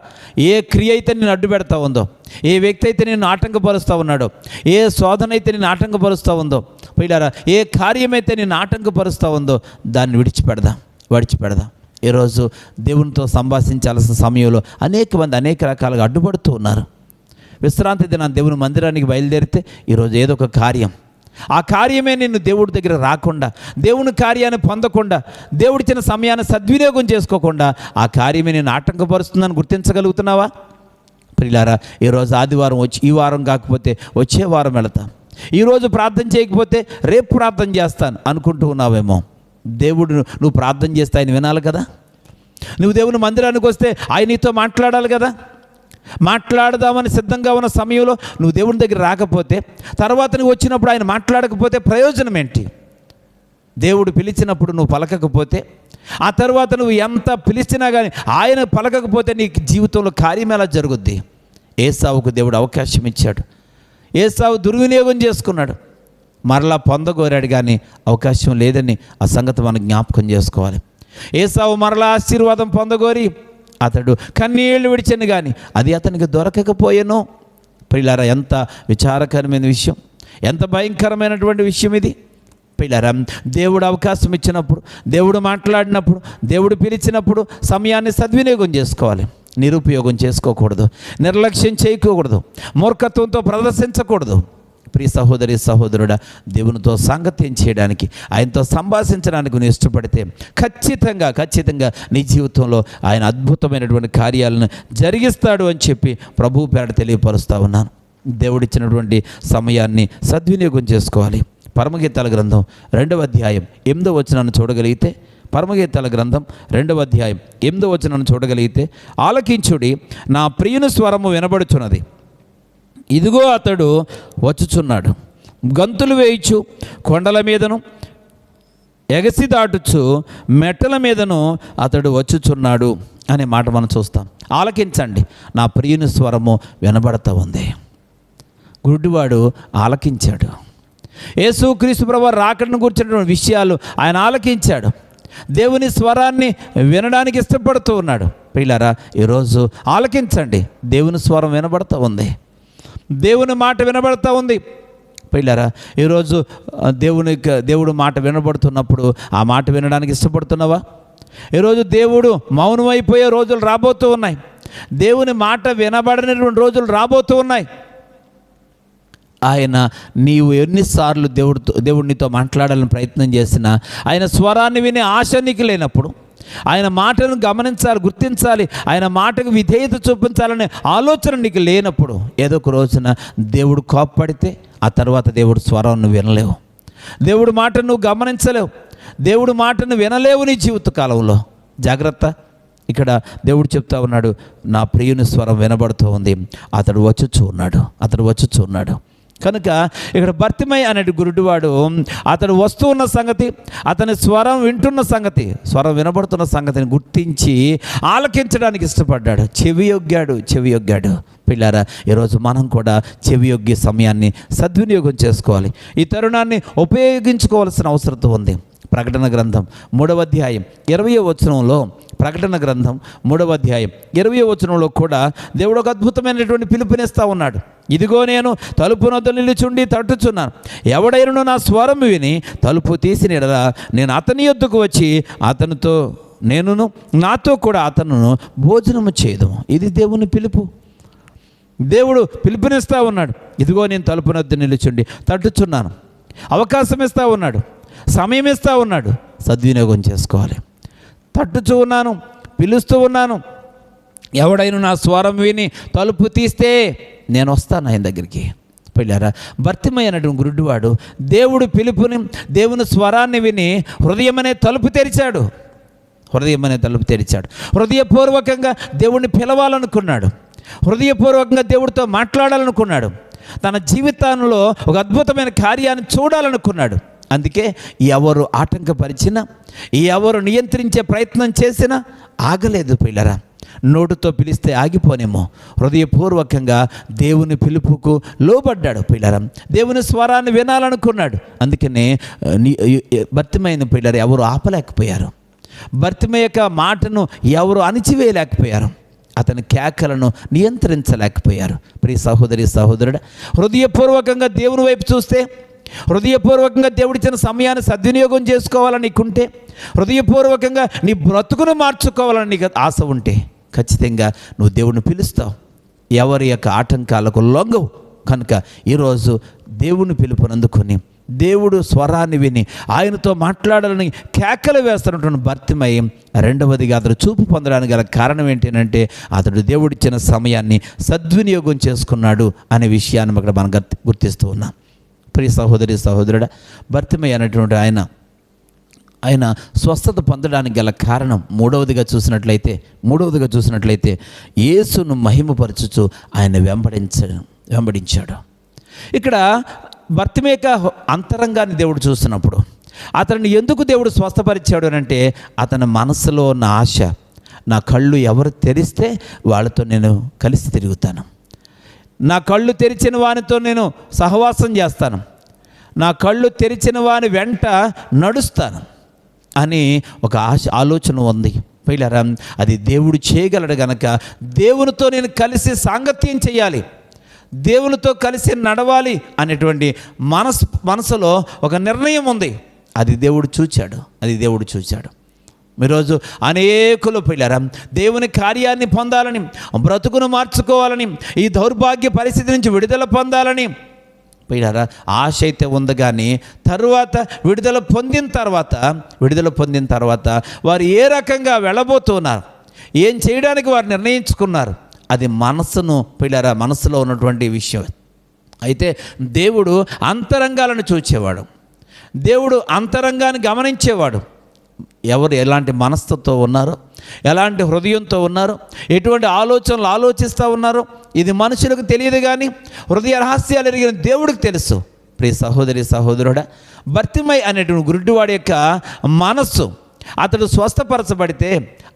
ఏ క్రియ అయితే నేను అడ్డు పెడతా ఉందో, ఏ వ్యక్తి అయితే నేను ఆటంకపరుస్తూ ఉన్నాడో, ఏ శోధన అయితే నేను ఆటంకపరుస్తూ ఉందో, పిల్లారా ఏ కార్యమైతే నేను ఆటంకపరుస్తూ ఉందో దాన్ని విడిచిపెడదాం. ఈరోజు దేవునితో సంభాషించాల్సిన సమయంలో అనేక రకాలుగా అడ్డుపడుతూ ఉన్నారు. విశ్రాంతి దినాన్ని దేవుని మందిరానికి బయలుదేరితే ఈరోజు ఏదో ఒక కార్యం, ఆ కార్యమే నిన్ను దేవుడి దగ్గర రాకుండా, దేవుని కార్యాన్ని పొందకుండా, దేవుడిచ్చిన సమయాన్ని సద్వినియోగం చేసుకోకుండా ఆ కార్యమే నేను ఆటంకపరుస్తుందని గుర్తించగలుగుతున్నావా? ప్రియులారా, ఈరోజు ఆదివారం వచ్చి ఈ వారం కాకపోతే వచ్చే వారం వెళతాను, ఈరోజు ప్రార్థన చేయకపోతే రేపు ప్రార్థన చేస్తాను అనుకుంటూ ఉన్నావేమో. దేవుడు నువ్వు ప్రార్థన చేస్తే ఆయన వినాలి కదా. నువ్వు దేవుని మందిరానికి వస్తే ఆయన నీతో మాట్లాడాలి కదా. మాట్లాడదామని సిద్ధంగా ఉన్న సమయంలో నువ్వు దేవుని దగ్గర రాకపోతే, తర్వాత నువ్వు వచ్చినప్పుడు ఆయన మాట్లాడకపోతే ప్రయోజనం ఏంటి? దేవుడు పిలిచినప్పుడు నువ్వు పలకకపోతే, ఆ తర్వాత నువ్వు ఎంత పిలిచినా కానీ ఆయన పలకకపోతే నీ జీవితంలో కార్యం ఎలా జరుగుద్ది? ఏసావుకు దేవుడు అవకాశం ఇచ్చాడు. ఏసావు దుర్వినియోగం చేసుకున్నాడు, మరలా పొందగోరాడు, కానీ అవకాశం లేదని ఆ సంగతి మనం జ్ఞాపకం చేసుకోవాలి. ఏసావు మరలా ఆశీర్వాదం పొందగోరి అతడు కన్నీళ్లు విడిచాను, కానీ అది అతనికి దొరకకపోయాను. ప్రియులారా, ఎంత విచారకరమైన విషయం, ఎంత భయంకరమైనటువంటి విషయం ఇది. ప్రియులారా, దేవుడు అవకాశం ఇచ్చినప్పుడు, దేవుడు మాట్లాడినప్పుడు, దేవుడు పిలిచినప్పుడు సమయాన్ని సద్వినియోగం చేసుకోవాలి. నిరుపయోగం చేసుకోకూడదు, నిర్లక్ష్యం చేయకూడదు, మూర్ఖత్వంతో ప్రదర్శించకూడదు. ప్రియ సహోదరి సహోదరుడా, దేవునితో సాంగత్యం చేయడానికి, ఆయనతో సంభాషించడానికి నువ్వు ఇష్టపడితే ఖచ్చితంగా నీ జీవితంలో ఆయన అద్భుతమైనటువంటి కార్యాలను జరిగిస్తాడు అని చెప్పి ప్రభువు పేరట తెలియపరుస్తూ ఉన్నాను. దేవుడిచ్చినటువంటి సమయాన్ని సద్వినియోగం చేసుకోవాలి. పరమగీతాల గ్రంథం 2వ అధ్యాయం 8వ వచనాన్ని చూడగలిగితే, పరమగీతాల గ్రంథం 2వ అధ్యాయం 8వ వచనాన్ని చూడగలిగితే, ఆలకించుడి, నా ప్రియుని స్వరము వినబడుచున్నది, ఇదిగో అతడు వచ్చుచున్నాడు, గంతులు వేయిచు కొండల మీదను ఎగసి దాటుచు మెట్టల మీదను అతడు వచ్చుచున్నాడు అనే మాట మనం చూస్తాం. ఆలకించండి, నా ప్రియుని స్వరము వినబడతా ఉంది. గుడ్డివాడు ఆలకించాడు. యేసుక్రీస్తు ప్రభువు రాకడను గురించినటువంటి విషయాలు ఆయన ఆలకించాడు. దేవుని స్వరాన్ని వినడానికి ఇష్టపడుతూ ఉన్నాడు. ప్రియులారా, ఈరోజు ఆలకించండి, దేవుని స్వరం వినబడతా ఉంది, దేవుని మాట వినబడతా ఉంది. ప్రియులారా, ఈరోజు దేవుడు మాట వినబడుతున్నప్పుడు ఆ మాట వినడానికి ఇష్టపడుతున్నావా? ఈరోజు దేవుడు మౌనమైపోయే రోజులు రాబోతూ ఉన్నాయి. దేవుని మాట వినబడనటువంటి రోజులు రాబోతూ ఉన్నాయి. ఆయన నీవు ఎన్నిసార్లు దేవుడినితో మాట్లాడాలని ప్రయత్నం చేసినా ఆయన స్వరాన్ని వినే ఆశ నీకు లేనప్పుడు, ఆయన మాటను గమనించాలి, గుర్తించాలి, ఆయన మాటకు విధేయత చూపించాలనే ఆలోచన నీకు లేనప్పుడు, ఏదో ఒక రోజున దేవుడు కోప్పడితే ఆ తర్వాత దేవుడు స్వరం నువ్వు వినలేవు, దేవుడు మాటను నువ్వు గమనించలేవు, దేవుడు మాటను వినలేవు నీ జీవిత కాలంలో. జాగ్రత్త. ఇక్కడ దేవుడు చెప్తా ఉన్నాడు, నా ప్రియుని స్వరం వినబడుతూ ఉంది, అతడు వచ్చుచూ ఉన్నాడు. కనుక ఇక్కడ బర్తిమై అనే గురుడివాడు అతడు వస్తూ ఉన్న సంగతి, అతని స్వరం వింటున్న సంగతి, స్వరం వినబడుతున్న సంగతిని గుర్తించి ఆలకించడానికి ఇష్టపడ్డాడు. చెవి యొగ్గాడు. పిల్లారా, ఈరోజు మనం కూడా చెవి యొగ్గే సమయాన్ని సద్వినియోగం చేసుకోవాలి. ఈ తరుణాన్ని ఉపయోగించుకోవాల్సిన అవసరం ఉంది. ప్రకటన గ్రంథం 3వ అధ్యాయం 20వ వచనంలో, ప్రకటన గ్రంథం 3వ అధ్యాయం 20వ వచనంలో కూడా దేవుడు ఒక అద్భుతమైనటువంటి పిలుపునిస్తూ ఉన్నాడు. ఇదిగో నేను తలుపు వద్ద నిలుచుండి తట్టుచున్నాను, ఎవడైనను నా స్వరం విని తలుపు తీసిన యెడల నేను అతని యొద్దకు వచ్చి అతనితో నాతో కూడా అతను భోజనము చేయదు. ఇది దేవుని పిలుపు. దేవుడు పిలుపునిస్తూ ఉన్నాడు. ఇదిగో నేను తలుపు వద్ద నిలుచుండి తట్టుచున్నాను. అవకాశం ఇస్తూ ఉన్నాడు, సమయం ఇస్తూ ఉన్నాడు. సద్వినియోగం చేసుకోవాలి. తట్టుచూ ఉన్నాను, పిలుస్తూ ఉన్నాను. ఎవడైనా నా స్వరం విని తలుపు తీస్తే నేను వస్తాను ఆయన దగ్గరికి. వెళ్ళారా? భర్తిమయ్య అనేటువంటి గురుడివాడు దేవుడు పిలుపుని, దేవుని స్వరాన్ని విని హృదయం అనే తలుపు తెరిచాడు. హృదయపూర్వకంగా దేవుడిని పిలవాలనుకున్నాడు. హృదయపూర్వకంగా దేవుడితో మాట్లాడాలనుకున్నాడు. తన జీవితంలో ఒక అద్భుతమైన కార్యాన్ని చూడాలనుకున్నాడు. అందుకే ఎవరు ఆటంకపరిచినా, ఎవరు నియంత్రించే ప్రయత్నం చేసినా ఆగలేదు. పిల్లరా, నోటుతో పిలిస్తే ఆగిపోనేమో, హృదయపూర్వకంగా దేవుని పిలుపుకు లోబడ్డాడు. పిల్లరా, దేవుని స్వరాన్ని వినాలనుకున్నాడు. అందుకనే భర్తిమైన పిల్లలు ఎవరు ఆపలేకపోయారు. భర్తిమయ్య యొక్క మాటను ఎవరు అణిచివేయలేకపోయారు. అతని కేకలను నియంత్రించలేకపోయారు. ప్రియ సహోదరి సహోదరుడు, హృదయపూర్వకంగా దేవుని వైపు చూస్తే, హృదయపూర్వకంగా దేవుడిచ్చిన సమయాన్ని సద్వినియోగం చేసుకోవాలని నీకుంటే, హృదయపూర్వకంగా నీ బ్రతుకును మార్చుకోవాలని నీకు ఆశ ఉంటే ఖచ్చితంగా నువ్వు దేవుడిని పిలుస్తావు. ఎవరి యొక్క ఆటంకాలకు లొంగవు. కనుక ఈరోజు దేవుని పిలుపునందుకొని దేవుడు స్వరాన్ని విని ఆయనతో మాట్లాడాలని కేకలు వేస్తున్నటువంటి భర్తిమయ్య రెండవదిగా అతడు చూపు పొందడానికి గల కారణం ఏంటంటే అతడు దేవుడిచ్చిన సమయాన్ని సద్వినియోగం చేసుకున్నాడు అనే విషయాన్ని అక్కడ మనం గుర్తిస్తూ ఉన్నాం. ప్రియ సహోదరి సహోదరుడా, భర్తిమయ్య అనేటువంటి ఆయన స్వస్థత పొందడానికి గల కారణం మూడవదిగా చూసినట్లయితే యేసును మహిమపరచుచు ఆయన వెంబడించాడు. ఇక్కడ భర్తిమయ్య అంతరంగాన్ని దేవుడు చూస్తున్నప్పుడు అతన్ని ఎందుకు దేవుడు స్వస్థపరిచాడు అంటే అతని మనసులో ఉన్న ఆశ, నా కళ్ళు ఎవరు తెరిస్తే వాళ్ళతో నేను కలిసి తిరుగుతాను, నా కళ్ళు తెరిచిన వానితో నేను సహవాసం చేస్తాను, నా కళ్ళు తెరిచిన వాని వెంట నడుస్తాను అని ఒక ఆలోచన ఉంది. పిల్లరా, అది దేవుడు చేయగలడు గనక దేవునితో నేను కలిసి సాంగత్యం చేయాలి, దేవునితో కలిసి నడవాలి అనేటువంటి మనసులో ఒక నిర్ణయం ఉంది. అది దేవుడు చూచాడు. ఈరోజు అనేకులు పిల్లరా దేవుని కార్యాన్ని పొందాలని, బ్రతుకును మార్చుకోవాలని, ఈ దౌర్భాగ్య పరిస్థితి నుంచి విడుదల పొందాలని పిల్లరా ఆశ అయితే ఉంది. కానీ విడుదల పొందిన తర్వాత వారు ఏ రకంగా వెళ్ళబోతున్నారు, ఏం చేయడానికి వారు నిర్ణయించుకున్నారు, అది మనసులో ఉన్నటువంటి విషయం. అయితే దేవుడు అంతరంగాలను చూచేవాడు, దేవుడు అంతరంగాన్ని గమనించేవాడు. ఎవరు ఎలాంటి మనస్తత్వం ఉన్నారో, ఎలాంటి హృదయంతో ఉన్నారో, ఎటువంటి ఆలోచనలు ఆలోచిస్తూ ఉన్నారో ఇది మనుషులకు తెలియదు, కానీ హృదయ రహస్యాలు ఎరిగిన దేవుడికి తెలుసు. ప్రియ సహోదరి సహోదరుడా, భర్తిమయ్య అనేటువంటి గురుడివాడి యొక్క మనస్సు, అతడు స్వస్థపరచబడితే,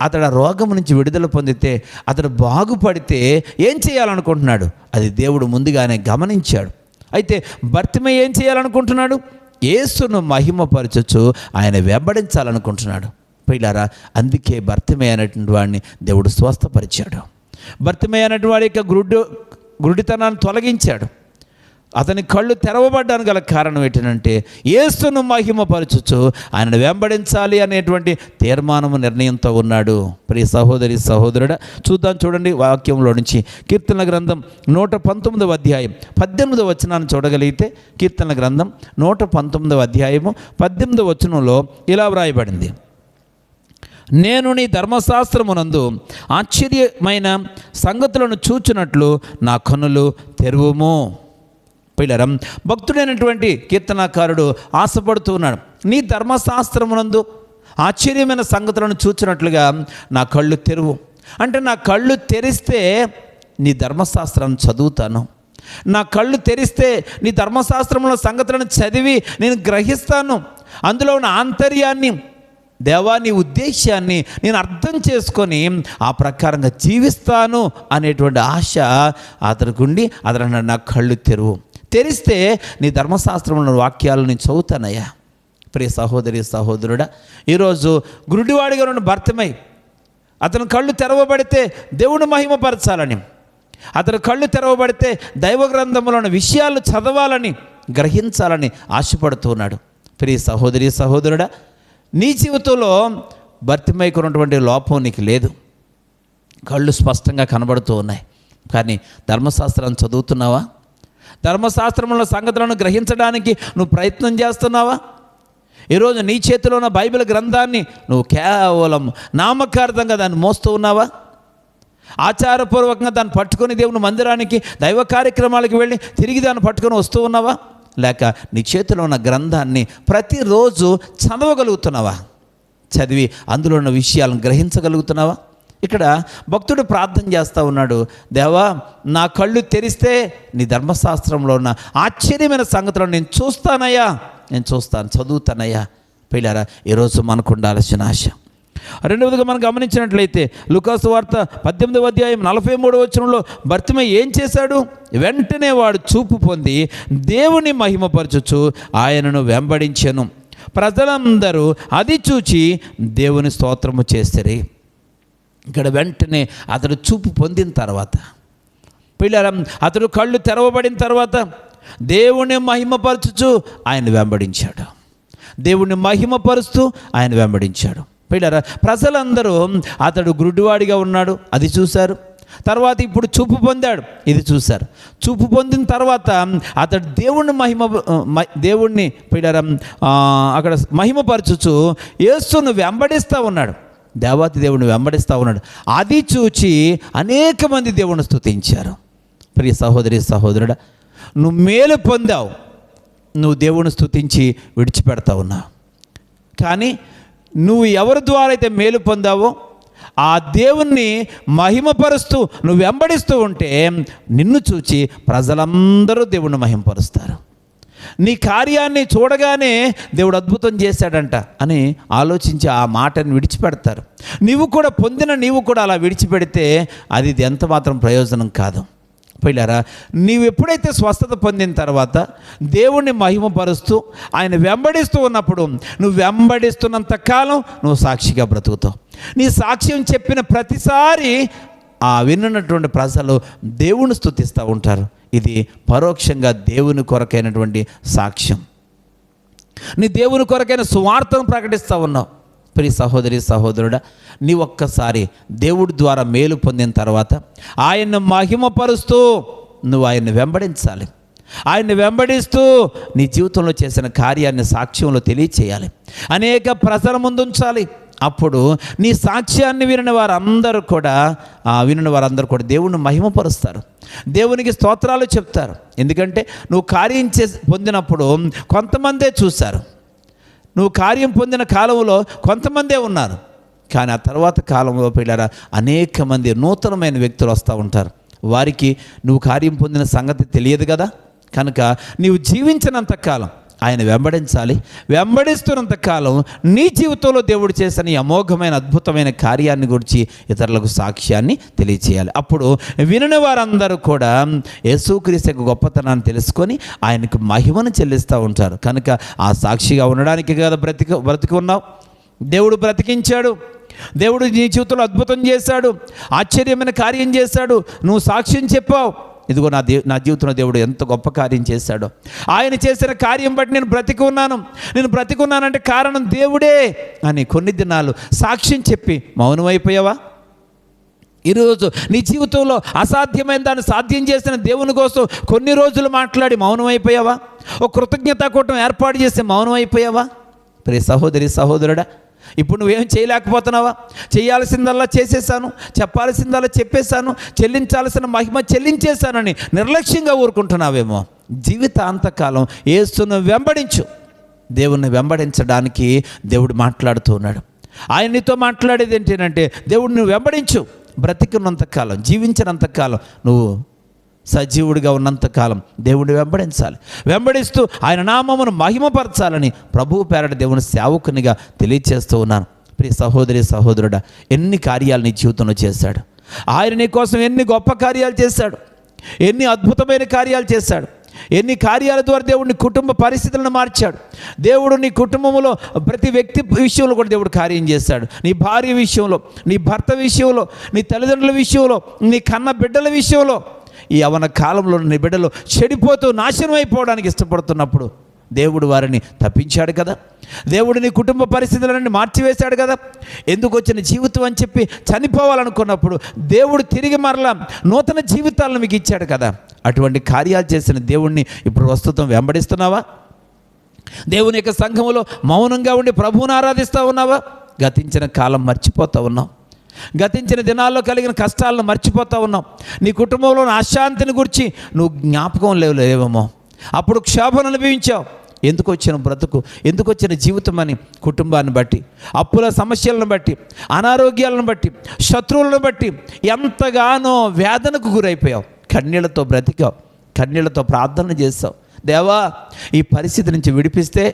అతడు రోగం నుంచి విడుదల పొందితే, అతడు బాగుపడితే ఏం చేయాలనుకుంటున్నాడు అది దేవుడు ముందుగానే గమనించాడు. అయితే భర్తిమయ్య ఏం చేయాలనుకుంటున్నాడు? యేసును మహిమపరచచ్చు ఆయన వెంబడించాలనుకుంటున్నాడు. పిల్లారా, అందుకే భర్తిమయ్య అనేటువంటి వాడిని దేవుడు స్వస్థపరిచాడు. భర్తిమయ్య అనేటువంటి వాడి యొక్క గురుడితనాన్ని తొలగించాడు. అతని కళ్ళు తెరవబడ్డానికి గల కారణం ఏంటంటే యేసును మహిమపరచచ్చు ఆయనను వెంబడించాలి అనేటువంటి తీర్మానము నిర్ణయంతో ఉన్నాడు. ప్రియ సహోదరి సహోదరుడా, చూడండి వాక్యంలో నుంచి కీర్తనల గ్రంథం 119వ అధ్యాయం 18వ వచనాన్ని చూడగలిగితే, కీర్తనల గ్రంథం 119వ అధ్యాయము 18వ వచనంలో ఇలా వ్రాయబడింది: నేను నీ ధర్మశాస్త్రమునందు ఆశ్చర్యమైన సంగతులను చూచున్నట్లు నా కన్నులు తెరువుము. పిల్లరం, భక్తుడైనటువంటి కీర్తనాకారుడు ఆశపడుతూ ఉన్నాడు, నీ ధర్మశాస్త్రమునందు ఆశ్చర్యమైన సంగతులను చూచినట్లుగా నా కళ్ళు తెరువు. అంటే నా కళ్ళు తెరిస్తే నీ ధర్మశాస్త్రాన్ని చదువుతాను, నా కళ్ళు తెరిస్తే నీ ధర్మశాస్త్రంలో సంగతులను చదివి నేను గ్రహిస్తాను, అందులో ఉన్న ఆంతర్యాన్ని, దేవా నీ ఉద్దేశాన్ని నేను అర్థం చేసుకొని ఆ ప్రకారంగా జీవిస్తాను అనేటువంటి ఆశ అతనికి ఉండి అతను నా కళ్ళు తెరిస్తే నీ ధర్మశాస్త్రంలో వాక్యాలు నేను చదువుతానయ్యా. ప్రియ సహోదరి సహోదరుడా, ఈరోజు గురుడివాడిగా ఉన్న భర్తమై అతని కళ్ళు తెరవబడితే దేవుని మహిమపరచాలని, అతని కళ్ళు తెరవబడితే దైవ గ్రంథంలో ఉన్న విషయాలు చదవాలని, గ్రహించాలని ఆశపడుతున్నాడు. ప్రియ సహోదరి సహోదరుడా, నీ జీవితంలో భర్తిమైకు ఉన్నటువంటి లోపం నీకు లేదు. కళ్ళు స్పష్టంగా కనబడుతూ ఉన్నాయి, కానీ ధర్మశాస్త్రాన్ని చదువుతున్నావా? ధర్మశాస్త్రంలో సంగతులను గ్రహించడానికి నువ్వు ప్రయత్నం చేస్తున్నావా? ఈరోజు నీ చేతిలో ఉన్న బైబిల్ గ్రంథాన్ని నువ్వు కేవలం నామకార్థంగా దాన్ని మోస్తూ ఉన్నావా? ఆచారపూర్వకంగా దాన్ని పట్టుకొని దేవుని మందిరానికి దైవ కార్యక్రమాలకు వెళ్ళి తిరిగి దాన్ని పట్టుకొని వస్తూ ఉన్నావా? లేక నీ చేతిలో ఉన్న గ్రంథాన్ని ప్రతిరోజు చదవగలుగుతున్నావా? చదివి అందులో ఉన్న విషయాలను గ్రహించగలుగుతున్నావా? ఇక్కడ భక్తుడు ప్రార్థన చేస్తూ ఉన్నాడు, దేవా నా కళ్ళు తెరిస్తే నీ ధర్మశాస్త్రంలో ఉన్న ఆశ్చర్యమైన సంగతులను నేను చూస్తానయ్యా, నేను చూస్తాను, చదువుతానయ్యా. పిల్లారా, ఈరోజు మనకు ఉండాల్సిన ఆశ. రెండవదిగా మనం గమనించినట్లయితే లూకాసు వార్త 18వ అధ్యాయం 43వ వచనంలో బర్తిమయి ఏం చేశాడు? వెంటనే వాడు చూపు పొంది దేవుని మహిమపరచుచు ఆయనను వెంబడించెను. ప్రజలందరూ అది చూచి దేవుని స్తోత్రము చేసిరి. ఇక్కడ వెంటనే అతడు చూపు పొందిన తర్వాత, పిల్లల అతడు కళ్ళు తెరవబడిన తర్వాత దేవుని మహిమపరచుచు ఆయన వెంబడించాడు. దేవుని మహిమపరుస్తూ ఆయన వెంబడించాడు. పిల్లల ప్రజలందరూ అతడు గుడ్డివాడిగా ఉన్నాడు అది చూశారు. తర్వాత ఇప్పుడు చూపు పొందాడు ఇది చూశారు. చూపు పొందిన తర్వాత అతడు దేవుణ్ణి పిల్లల అక్కడ మహిమపరచుచు యేసును వెంబడిస్తూ ఉన్నాడు. దేవాతి దేవుని వెంబడిస్తూ ఉన్నాడు. అది చూచి అనేక మంది దేవుని స్తుతించారు. ప్రియ సహోదరి సహోదరుడా, నువ్వు మేలు పొందావు, నువ్వు దేవుని స్తుతించి విడిచిపెడతా ఉన్నావు. కానీ నువ్వు ఎవరి ద్వారా అయితే మేలు పొందావో ఆ దేవుణ్ణి మహిమపరుస్తూ నువ్వు వెంబడిస్తూ ఉంటే నిన్ను చూచి ప్రజలందరూ దేవుణ్ణి మహిమపరుస్తారు. నీ కార్యాన్ని చూడగానే దేవుడు అద్భుతం చేశాడంట అని ఆలోచించి ఆ మాటను విడిచిపెడతారు. నీవు కూడా అలా విడిచిపెడితే అది ఎంత మాత్రం ప్రయోజనం కాదు. పిల్లరా, నీవు ఎప్పుడైతే స్వస్థత పొందిన తర్వాత దేవుణ్ణి మహిమపరుస్తూ ఆయన వెంబడిస్తూ ఉన్నప్పుడు నువ్వు వెంబడిస్తున్నంత కాలం నువ్వు సాక్షిగా బ్రతుకుతావు. నీ సాక్ష్యం చెప్పిన ప్రతిసారి ఆ విన్నటువంటి ప్రజలు దేవుని స్తుతిస్తూ ఉంటారు. ఇది పరోక్షంగా దేవుని కొరకైనటువంటి సాక్ష్యం. నీ దేవుని కొరకైన సువార్తను ప్రకటిస్తూ ఉన్నావు. ప్రియ సహోదరి సహోదరుడా, నీ ఒక్కసారి దేవుడి ద్వారా మేలు పొందిన తర్వాత ఆయన్ని మహిమపరుస్తూ నువ్వు ఆయన్ని వెంబడించాలి. ఆయన్ని వెంబడిస్తూ నీ జీవితంలో చేసిన కార్యాన్ని సాక్ష్యంలో తెలియచేయాలి, అనేక ప్రజల ముందు ఉంచాలి. అప్పుడు నీ సాక్ష్యాన్ని వినిన వారందరూ కూడా దేవుణ్ణి మహిమపరుస్తారు, దేవునికి స్తోత్రాలు చెప్తారు. ఎందుకంటే నువ్వు కార్యం పొందినప్పుడు కొంతమందే చూశారు. నువ్వు కార్యం పొందిన కాలంలో కొంతమందే ఉన్నారు. కానీ ఆ తర్వాత కాలంలో పిల్లరా అనేక మంది నూతనమైన వ్యక్తులు వస్తూ ఉంటారు. వారికి నువ్వు కార్యం పొందిన సంగతి తెలియదు కదా. కనుక నీవు జీవించినంత కాలం ఆయన వెంబడించాలి. వెంబడిస్తున్నంత కాలం నీ జీవితంలో దేవుడు చేసిన ఈ అమోఘమైన అద్భుతమైన కార్యాన్ని గురించి ఇతరులకు సాక్ష్యాన్ని తెలియచేయాలి. అప్పుడు వినిన వారందరూ కూడా యేసుక్రీస్తు యొక్క గొప్పతనాన్ని తెలుసుకొని ఆయనకు మహిమను చెల్లిస్తూ ఉంటారు. కనుక ఆ సాక్షిగా ఉండడానికి కదా బ్రతికి ఉన్నావు. దేవుడు బ్రతికించాడు. దేవుడు నీ జీవితంలో అద్భుతం చేశాడు, ఆశ్చర్యమైన కార్యం చేశాడు. నువ్వు సాక్ష్యం చెప్పావు, ఇదిగో నా జీవితంలో దేవుడు ఎంత గొప్ప కార్యం చేశాడో. ఆయన చేసిన కార్యం బట్టి నేను బ్రతికున్నానంటే కారణం దేవుడే అని కొన్ని దినాలు సాక్ష్యం చెప్పి మౌనమైపోయావా? ఈరోజు నీ జీవితంలో అసాధ్యమైన దాన్ని సాధ్యం చేసిన దేవుని కోసం కొన్ని రోజులు మాట్లాడి మౌనమైపోయావా? ఒక కృతజ్ఞతా కూటం ఏర్పాటు చేసి మౌనమైపోయావా? ప్రియ సహోదరి సహోదరుడా, ఇప్పుడు నువ్వేం చేయలేకపోతున్నావా? చేయాల్సిందల్లా చేసేసాను, చెప్పాల్సిందల్లా చెప్పేశాను, చెల్లించాల్సిన మహిమ చెల్లించేశానని నిర్లక్ష్యంగా ఊరుకుంటున్నావేమో. జీవితాంతకాలం యేసును వెంబడించు. దేవుణ్ణి వెంబడించడానికి దేవుడు మాట్లాడుతూ ఉన్నాడు. ఆయన నీతో మాట్లాడేది ఏంటంటే దేవుడిని వెంబడించు. బ్రతికున్నంతకాలం, జీవించినంతకాలం, నువ్వు సజీవుడిగా ఉన్నంతకాలం దేవుడిని వెంబడించాలి. వెంబడిస్తూ ఆయన నామమును మహిమపరచాలని ప్రభువు పేరట దేవుని సేవకునిగా తెలియచేస్తూ ఉన్నాను. ప్రియ సహోదరి సహోదరుడా, ఎన్ని కార్యాలు నీ జీవితంలో చేశాడు ఆయన. నీ కోసం ఎన్ని గొప్ప కార్యాలు చేశాడు, ఎన్ని అద్భుతమైన కార్యాలు చేశాడు. ఎన్ని కార్యాల ద్వారా దేవుడు నీ కుటుంబ పరిస్థితులను మార్చాడు. దేవుడు నీ కుటుంబంలో ప్రతి వ్యక్తి విషయంలో కూడా దేవుడు కార్యం చేశాడు. నీ భార్య విషయంలో, నీ భర్త విషయంలో, నీ తల్లిదండ్రుల విషయంలో, నీ కన్న బిడ్డల విషయంలో. ఈ యవ్వన కాలంలో నీ బిడ్డలు చెడిపోతూ నాశనం అయిపోవడానికి ఇష్టపడుతున్నప్పుడు దేవుడు వారిని తప్పించాడు కదా, దేవుడు నీ కుటుంబ పరిస్థితులను మార్చివేశాడు కదా. ఎందుకు వచ్చిన జీవితం అని చెప్పి చనిపోవాలనుకున్నప్పుడు దేవుడు తిరిగి మరలా నూతన జీవితాలను మీకు ఇచ్చాడు కదా. అటువంటి కార్యాలు చేసిన దేవుణ్ణి ఇప్పుడు ప్రస్తుతం వెంబడిస్తున్నావా? దేవుని యొక్క సంఘములో మౌనంగా ఉండి ప్రభువుని ఆరాధిస్తూ ఉన్నావా? గతించిన కాలం మర్చిపోతూ ఉన్నావు. గతించిన దినాల్లో కలిగిన కష్టాలను మర్చిపోతూ ఉన్నావు. నీ కుటుంబంలోని అశాంతిని గురించి నువ్వు జ్ఞాపకం లేవేమో. అప్పుడు క్షోభను అనుభవించావు. ఎందుకు వచ్చిన బ్రతుకు, ఎందుకు వచ్చిన జీవితం అని కుటుంబాన్ని బట్టి, అప్పుల సమస్యలను బట్టి, అనారోగ్యాలను బట్టి, శత్రువులను బట్టి ఎంతగానో వేదనకు గురైపోయావు. కన్నీళ్లతో బ్రతికావు, కన్నీళ్లతో ప్రార్థన చేస్తావు. దేవా, ఈ పరిస్థితి నుంచి విడిపిస్తే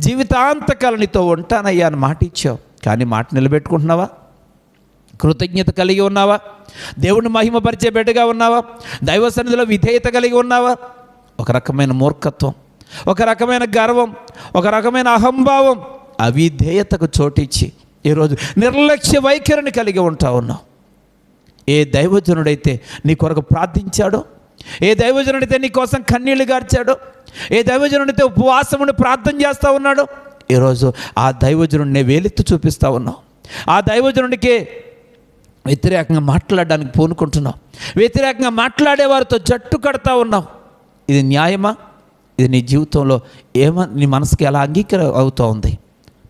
జీవితాంతకాలం నీతో ఉంటానయ్యా అని మాట ఇచ్చావు. కానీ మాట నిలబెట్టుకుంటున్నావా? కృతజ్ఞత కలిగి ఉన్నావా? దేవుని మహిమపరిచే బిడ్డగా ఉన్నావా? దైవ సన్నిధిలో విధేయత కలిగి ఉన్నావా? ఒక రకమైన మూర్ఖత్వం, ఒక రకమైన గర్వం, ఒక రకమైన అహంభావం, అవిధేయతకు చోటిచ్చి ఈరోజు నిర్లక్ష్య వైఖరిని కలిగి ఉంటా ఉన్నావు. ఏ దైవజనుడైతే నీ కొరకు ప్రార్థించాడో, ఏ దైవజనుడైతే నీ కోసం కన్నీళ్లు గార్చాడో, ఏ దైవజనుడైతే ఉపవాసముని ప్రార్థన చేస్తూ ఉన్నాడో, ఈరోజు ఆ దైవజనుడిని వేలెత్తి చూపిస్తూ ఉన్నావు. ఆ దైవజనుడికే వ్యతిరేకంగా మాట్లాడడానికి పూనుకుంటున్నావు. వ్యతిరేకంగా మాట్లాడే వారితో జట్టు కడతా ఉన్నావు. ఇది న్యాయమా? ఇది నీ జీవితంలో నీ మనసుకి ఎలా అంగీకారం అవుతూ ఉంది?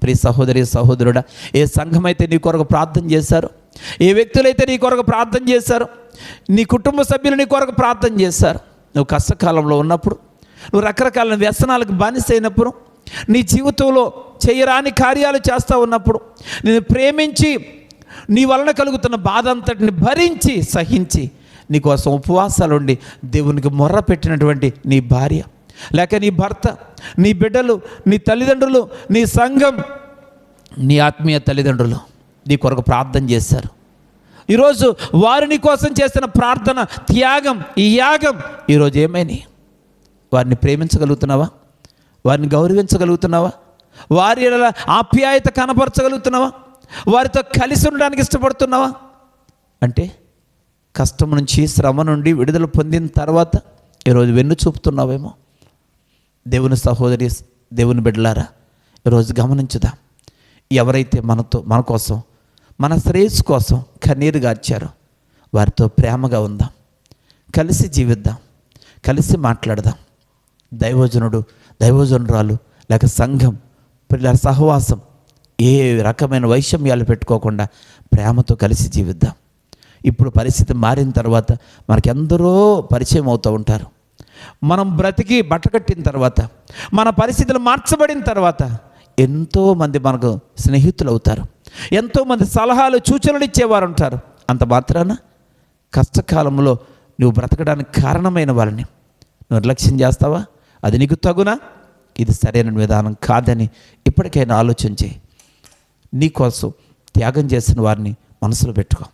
ప్రియ సహోదరి సహోదరుడా, ఏ సంఘం అయితే నీ కొరకు ప్రార్థన చేశారో, ఏ వ్యక్తులైతే నీ కొరకు ప్రార్థన చేశారో, నీ కుటుంబ సభ్యులు నీ కొరకు ప్రార్థన చేశారు. నువ్వు కష్టకాలంలో ఉన్నప్పుడు, నువ్వు రకరకాల వ్యసనాలకు బానిసైనప్పుడు, నీ జీవితంలో చేయరాని కార్యాలు చేస్తూ ఉన్నప్పుడు, నేను ప్రేమించి నీ వలన కలుగుతున్న బాధ అంతటిని భరించి సహించి నీకోసం ఉపవాసాలు ఉండి దేవునికి మొర్ర పెట్టినటువంటి నీ భార్య, లేక నీ భర్త, నీ బిడ్డలు, నీ తల్లిదండ్రులు, నీ సంఘం, నీ ఆత్మీయ తల్లిదండ్రులు నీ కొరకు ప్రార్థన చేశారు. ఈరోజు వారు నీ కోసం చేసిన ప్రార్థన, త్యాగం, ఈ యాగం ఈరోజు ఏమైనా? వారిని ప్రేమించగలుగుతున్నావా? వారిని గౌరవించగలుగుతున్నావా? వారి ఆప్యాయత కనపరచగలుగుతున్నావా? వారితో కలిసి ఉండడానికి ఇష్టపడుతున్నావా? అంటే కష్టం నుంచి, శ్రమ నుండి విడుదల పొందిన తర్వాత ఈరోజు వెన్ను చూపుతున్నావేమో. దేవుని సహోదరి, దేవుని బిడ్డలారా, ఈరోజు గమనించుదాం. ఎవరైతే మన కోసం, మన శ్రేయస్సు కోసం కన్నీరు గార్చారో వారితో ప్రేమగా ఉందాం, కలిసి జీవిద్దాం, కలిసి మాట్లాడదాం. దైవజనుడు, దైవజనురాలు లేక సంఘం, పిల్లల సహవాసం ఏ రకమైన వైషమ్యాలు పెట్టుకోకుండా ప్రేమతో కలిసి జీవిద్దాం. ఇప్పుడు పరిస్థితి మారిన తర్వాత మనకెందరో పరిచయం అవుతూ ఉంటారు. మనం బ్రతికి బట్టకట్టిన తర్వాత, మన పరిస్థితులు మార్చబడిన తర్వాత ఎంతోమంది మనకు స్నేహితులు అవుతారు. ఎంతోమంది సలహాలు, సూచనలు ఇచ్చేవారు ఉంటారు. అంత మాత్రాన కష్టకాలంలో నువ్వు బ్రతకడానికి కారణమైన వాళ్ళని నిర్లక్ష్యం చేస్తావా? అది నీకు తగునా? ఇది సరైన విధానం కాదని ఇప్పటికైనా ఆలోచించి నీకోసం త్యాగం చేసిన వారిని మనసులో పెట్టుకో.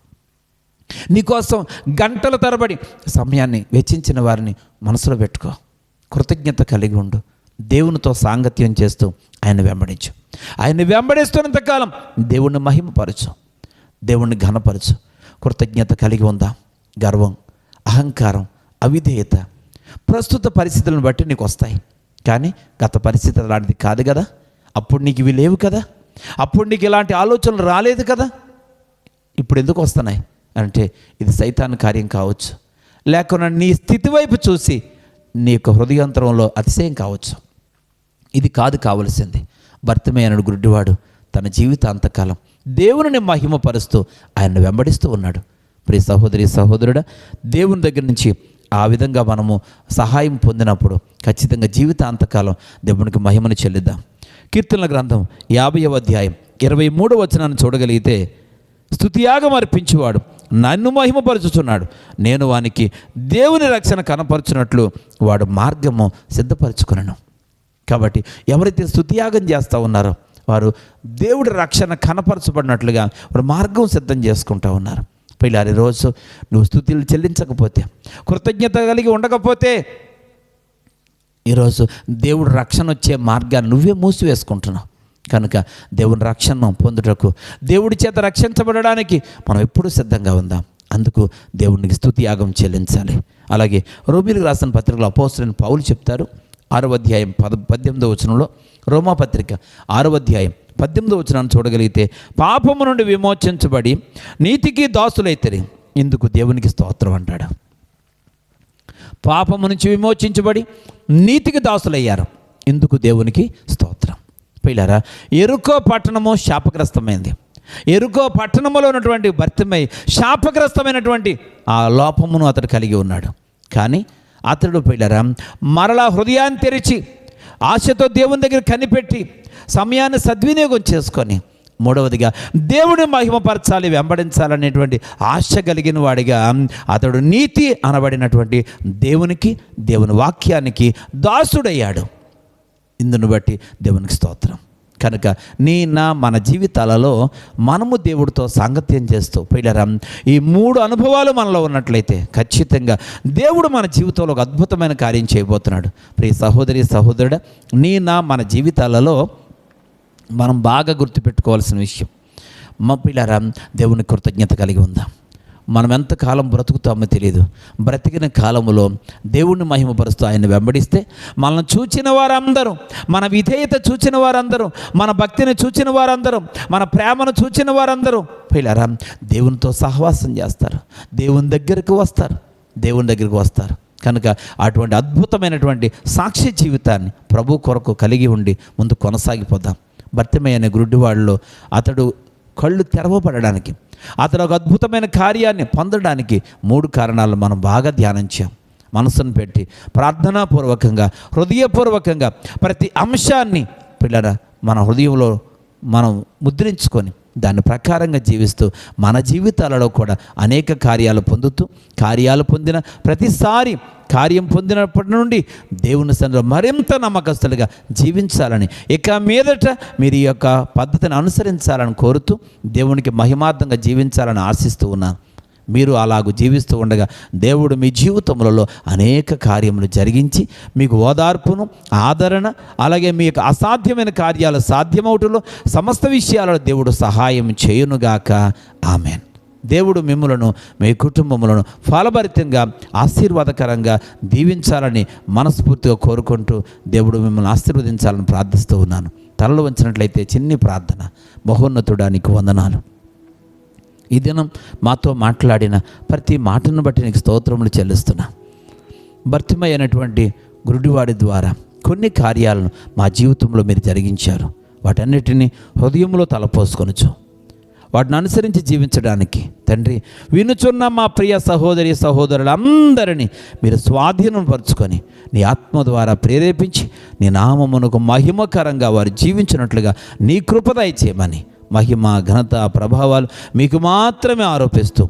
నీకోసం గంటల తరబడి సమయాన్ని వెచ్చించిన వారిని మనసులో పెట్టుకో. కృతజ్ఞత కలిగి ఉండు. దేవునితో సాంగత్యం చేస్తూ ఆయన వెంబడించు. ఆయన వెంబడిస్తున్నంతకాలం దేవుణ్ణి మహిమపరచు, దేవుణ్ణి ఘనపరచు. కృతజ్ఞత కలిగి ఉందా? గర్వం, అహంకారం, అవిధేయత ప్రస్తుత పరిస్థితులను బట్టి నీకు వస్తాయి. కానీ గత పరిస్థితులు అలాంటిది కాదు కదా. అప్పుడు నీకు ఇవి లేవు కదా. అప్పుడు నీకు ఇలాంటి ఆలోచనలు రాలేదు కదా. ఇప్పుడు ఎందుకు వస్తున్నాయి అంటే ఇది సైతాను కార్యం కావచ్చు, లేకుండా నీ స్థితి వైపు చూసి నీ యొక్క హృదయాంతరంలో అతిశయం కావచ్చు. ఇది కాదు కావలసింది. భర్తమేయనుడు గుడ్డివాడు తన జీవితాంతకాలం దేవుని మహిమపరుస్తూ ఆయన్ని వెంబడిస్తూ ఉన్నాడు. ప్రియ సహోదరి సహోదరుడా, దేవుని దగ్గర నుంచి ఆ విధంగా మనము సహాయం పొందినప్పుడు ఖచ్చితంగా జీవితాంతకాలం దేవునికి మహిమను చెల్లిద్దాం. కీర్తనల గ్రంథం 50వ అధ్యాయం 23వ వచనాన్ని చూడగలిగితే, స్తుతియాగం అర్పించేవాడు నన్ను మహిమపరచుచున్నాడు, నేను వానికి దేవుని రక్షణ కనపరచునట్లు వాడు మార్గము సిద్ధపరచుకున్నాను. కాబట్టి ఎవరైతే స్తుతియాగం చేస్తూ ఉన్నారో వారు దేవుడి రక్షణ కనపరచబడినట్లుగా వారు మార్గం సిద్ధం చేసుకుంటూ ఉన్నారు. పిల్లారి రోజు నువ్వు స్తుతులు చెల్లించకపోతే, కృతజ్ఞత కలిగి ఉండకపోతే ఈరోజు దేవుడు రక్షణ వచ్చే మార్గాన్ని నువ్వే మూసివేసుకుంటున్నావు. కనుక దేవుని రక్షణ పొందుటకు, దేవుడి చేత రక్షించబడడానికి మనం ఎప్పుడూ సిద్ధంగా ఉందాం. అందుకు దేవునికి స్తుతి యాగం చెల్లించాలి. అలాగే రోమీయులకు రాసిన పత్రికలో అపోస్తలుడైన పౌలు చెప్తారు, 6వ అధ్యాయం 18వ వచనంలో, రోమాపత్రిక 6వ అధ్యాయం 18వ వచనాన్ని చూడగలిగితే, పాపము నుండి విమోచించబడి నీతికి దాసులైతేరి ఇందుకు దేవునికి స్తోత్రం అంటాడు. పాపము నుంచి విమోచించబడి నీతికి దాసులయ్యారు, ఇందుకు దేవునికి స్తోత్రం. పిల్లరా, యెరికో పట్టణము శాపగ్రస్తమైంది. యెరికో పట్టణములో ఉన్నటువంటి భర్తిమై శాపగ్రస్తమైనటువంటి ఆ లోపమును అతడు కలిగి ఉన్నాడు. కానీ అతడు పిల్లరా మరలా హృదయాన్ని తెరిచి ఆశతో దేవుని దగ్గర కనిపెట్టి సమయాన్ని సద్వినియోగం చేసుకొని, మూడవదిగా దేవుని మహిమపరచాలి, వెంబడించాలనేటువంటి ఆశ కలిగిన వాడిగా అతడు నీతి అనబడినటువంటి దేవునికి, దేవుని వాక్యానికి దాసుడయ్యాడు. ఇందును బట్టి దేవునికి స్తోత్రం. కనుక మన జీవితాలలో మనము దేవుడితో సాంగత్యం చేస్తూ పిల్లరా ఈ 3 అనుభవాలు మనలో ఉన్నట్లయితే ఖచ్చితంగా దేవుడు మన జీవితంలో ఒక అద్భుతమైన కార్యం చేయబోతున్నాడు. ప్రియ సహోదరి సహోదరుడా, మన జీవితాలలో మనం బాగా గుర్తుపెట్టుకోవాల్సిన విషయం, మా పిల్లరా దేవుని కృతజ్ఞత కలిగి ఉందాం. మనం ఎంతకాలం బ్రతుకుతామో తెలియదు. బ్రతికిన కాలములో దేవుణ్ణి మహిమపరుస్తూ ఆయన్ని వెంబడిస్తే మనల్ని చూచిన వారందరూ, మన విధేయత చూచిన వారందరూ, మన భక్తిని చూచిన వారందరూ, మన ప్రేమను చూచిన వారందరూ పిల్లరా దేవునితో సహవాసం చేస్తారు, దేవుని దగ్గరకు వస్తారు. కనుక అటువంటి అద్భుతమైనటువంటి సాక్ష్య జీవితాన్ని ప్రభు కొరకు కలిగి ఉండి ముందు కొనసాగిపోదాం. భర్తిమయ్య అనే గుడ్డివాడిలో అతడు కళ్ళు తెరవబడడానికి, అతను ఒక అద్భుతమైన కార్యాన్ని పొందడానికి 3 కారణాలు మనం బాగా ధ్యానించాం. మనసును పెట్టి ప్రార్థనాపూర్వకంగా, హృదయపూర్వకంగా ప్రతి అంశాన్ని పిల్లరా మన హృదయంలో మనం ముద్రించుకొని దాని ప్రకారంగా జీవిస్తూ మన జీవితాలలో కూడా అనేక కార్యాలు పొందిన ప్రతిసారి కార్యం పొందినప్పటి నుండి దేవుని సన్నిధిలో మరింత నమ్మకస్తులుగా జీవించాలని, ఇక మీదట మీరు ఈ యొక్క పద్ధతిని అనుసరించాలని కోరుతూ దేవునికి మహిమార్థంగా జీవించాలని ఆశిస్తూ ఉన్నాను. మీరు అలాగూ జీవిస్తూ ఉండగా దేవుడు మీ జీవితములలో అనేక కార్యములు జరిగించి మీకు ఓదార్పును, ఆదరణ, అలాగే మీ యొక్క అసాధ్యమైన కార్యాలు సాధ్యమవుటలో సమస్త విషయాలలో దేవుడు సహాయం చేయునుగాక. ఆమెన్. దేవుడు మిమ్ములను, మీ కుటుంబములను ఫలభరితంగా ఆశీర్వాదకరంగా దీవించాలని మనస్ఫూర్తిగా కోరుకుంటూ దేవుడు మిమ్మల్ని ఆశీర్వదించాలని ప్రార్థిస్తూ ఉన్నాను. తలలు వంచినట్లయితే చిన్ని ప్రార్థన. మహోన్నతుడానికి వందనాలు. ఈ దినం మాతో మాట్లాడిన ప్రతి మాటను బట్టి నీకు స్తోత్రములు చెల్లిస్తున్నా. భర్తిమయ్య అయినటువంటి గురుడివాడి ద్వారా కొన్ని కార్యాలను మా జీవితంలో మీరు జరిగించారు. వాటన్నిటినీ హృదయంలో తలపోసుకొనొచ్చు, వాటిని అనుసరించి జీవించడానికి తండ్రి వినుచున్న మా ప్రియ సహోదరి సహోదరులందరినీ మీరు స్వాధీనం పరుచుకొని నీ ఆత్మ ద్వారా ప్రేరేపించి నీ నామమునకు మహిమకరంగా వారు జీవించినట్లుగా నీ కృప దయచేయమని, మహిమ ఘనత ప్రభావాలు మీకు మాత్రమే ఆరోపిస్తూ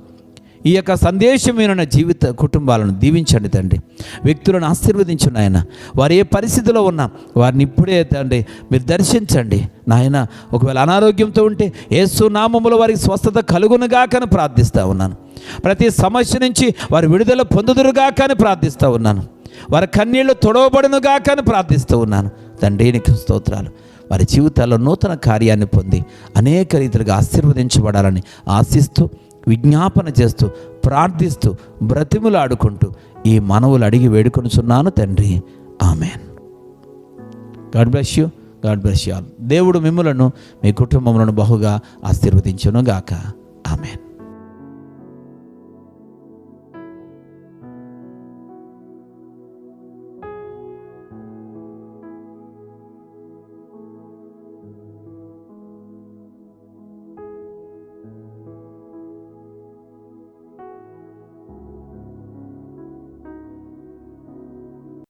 ఈ యొక్క సందేశమైన జీవిత కుటుంబాలను దీవించండి తండ్రి. వ్యక్తులను ఆశీర్వదించండి నాయన. వారు ఏ పరిస్థితిలో ఉన్నా వారిని ఇప్పుడే తండ్రి మీరు దర్శించండి నాయన. ఒకవేళ అనారోగ్యంతో ఉంటే యేసు నామములో వారికి స్వస్థత కలుగునుగాకని ప్రార్థిస్తూ ఉన్నాను. ప్రతి సమస్య నుంచి వారు విడుదల పొందుదురుగాకని ప్రార్థిస్తూ ఉన్నాను. వారి కన్నీళ్లు తొడవబడునుగాకని ప్రార్థిస్తూ ఉన్నాను తండ్రి. నీకు స్తోత్రాలు. వారి జీవితాల్లో నూతన కార్యాన్ని పొంది అనేక రీతిలుగా ఆశీర్వదించబడాలని ఆశిస్తూ, విజ్ఞాపన చేస్తూ, ప్రార్థిస్తూ, బ్రతిములాడుకుంటూ ఈ మనవులు అడిగి వేడుకొనుచున్నాను తండ్రి. Amen. God bless you. God bless you all. దేవుడు మిమ్ములను, మీ కుటుంబములను బహుగా ఆశీర్వదించును గాక. ఆమెన్.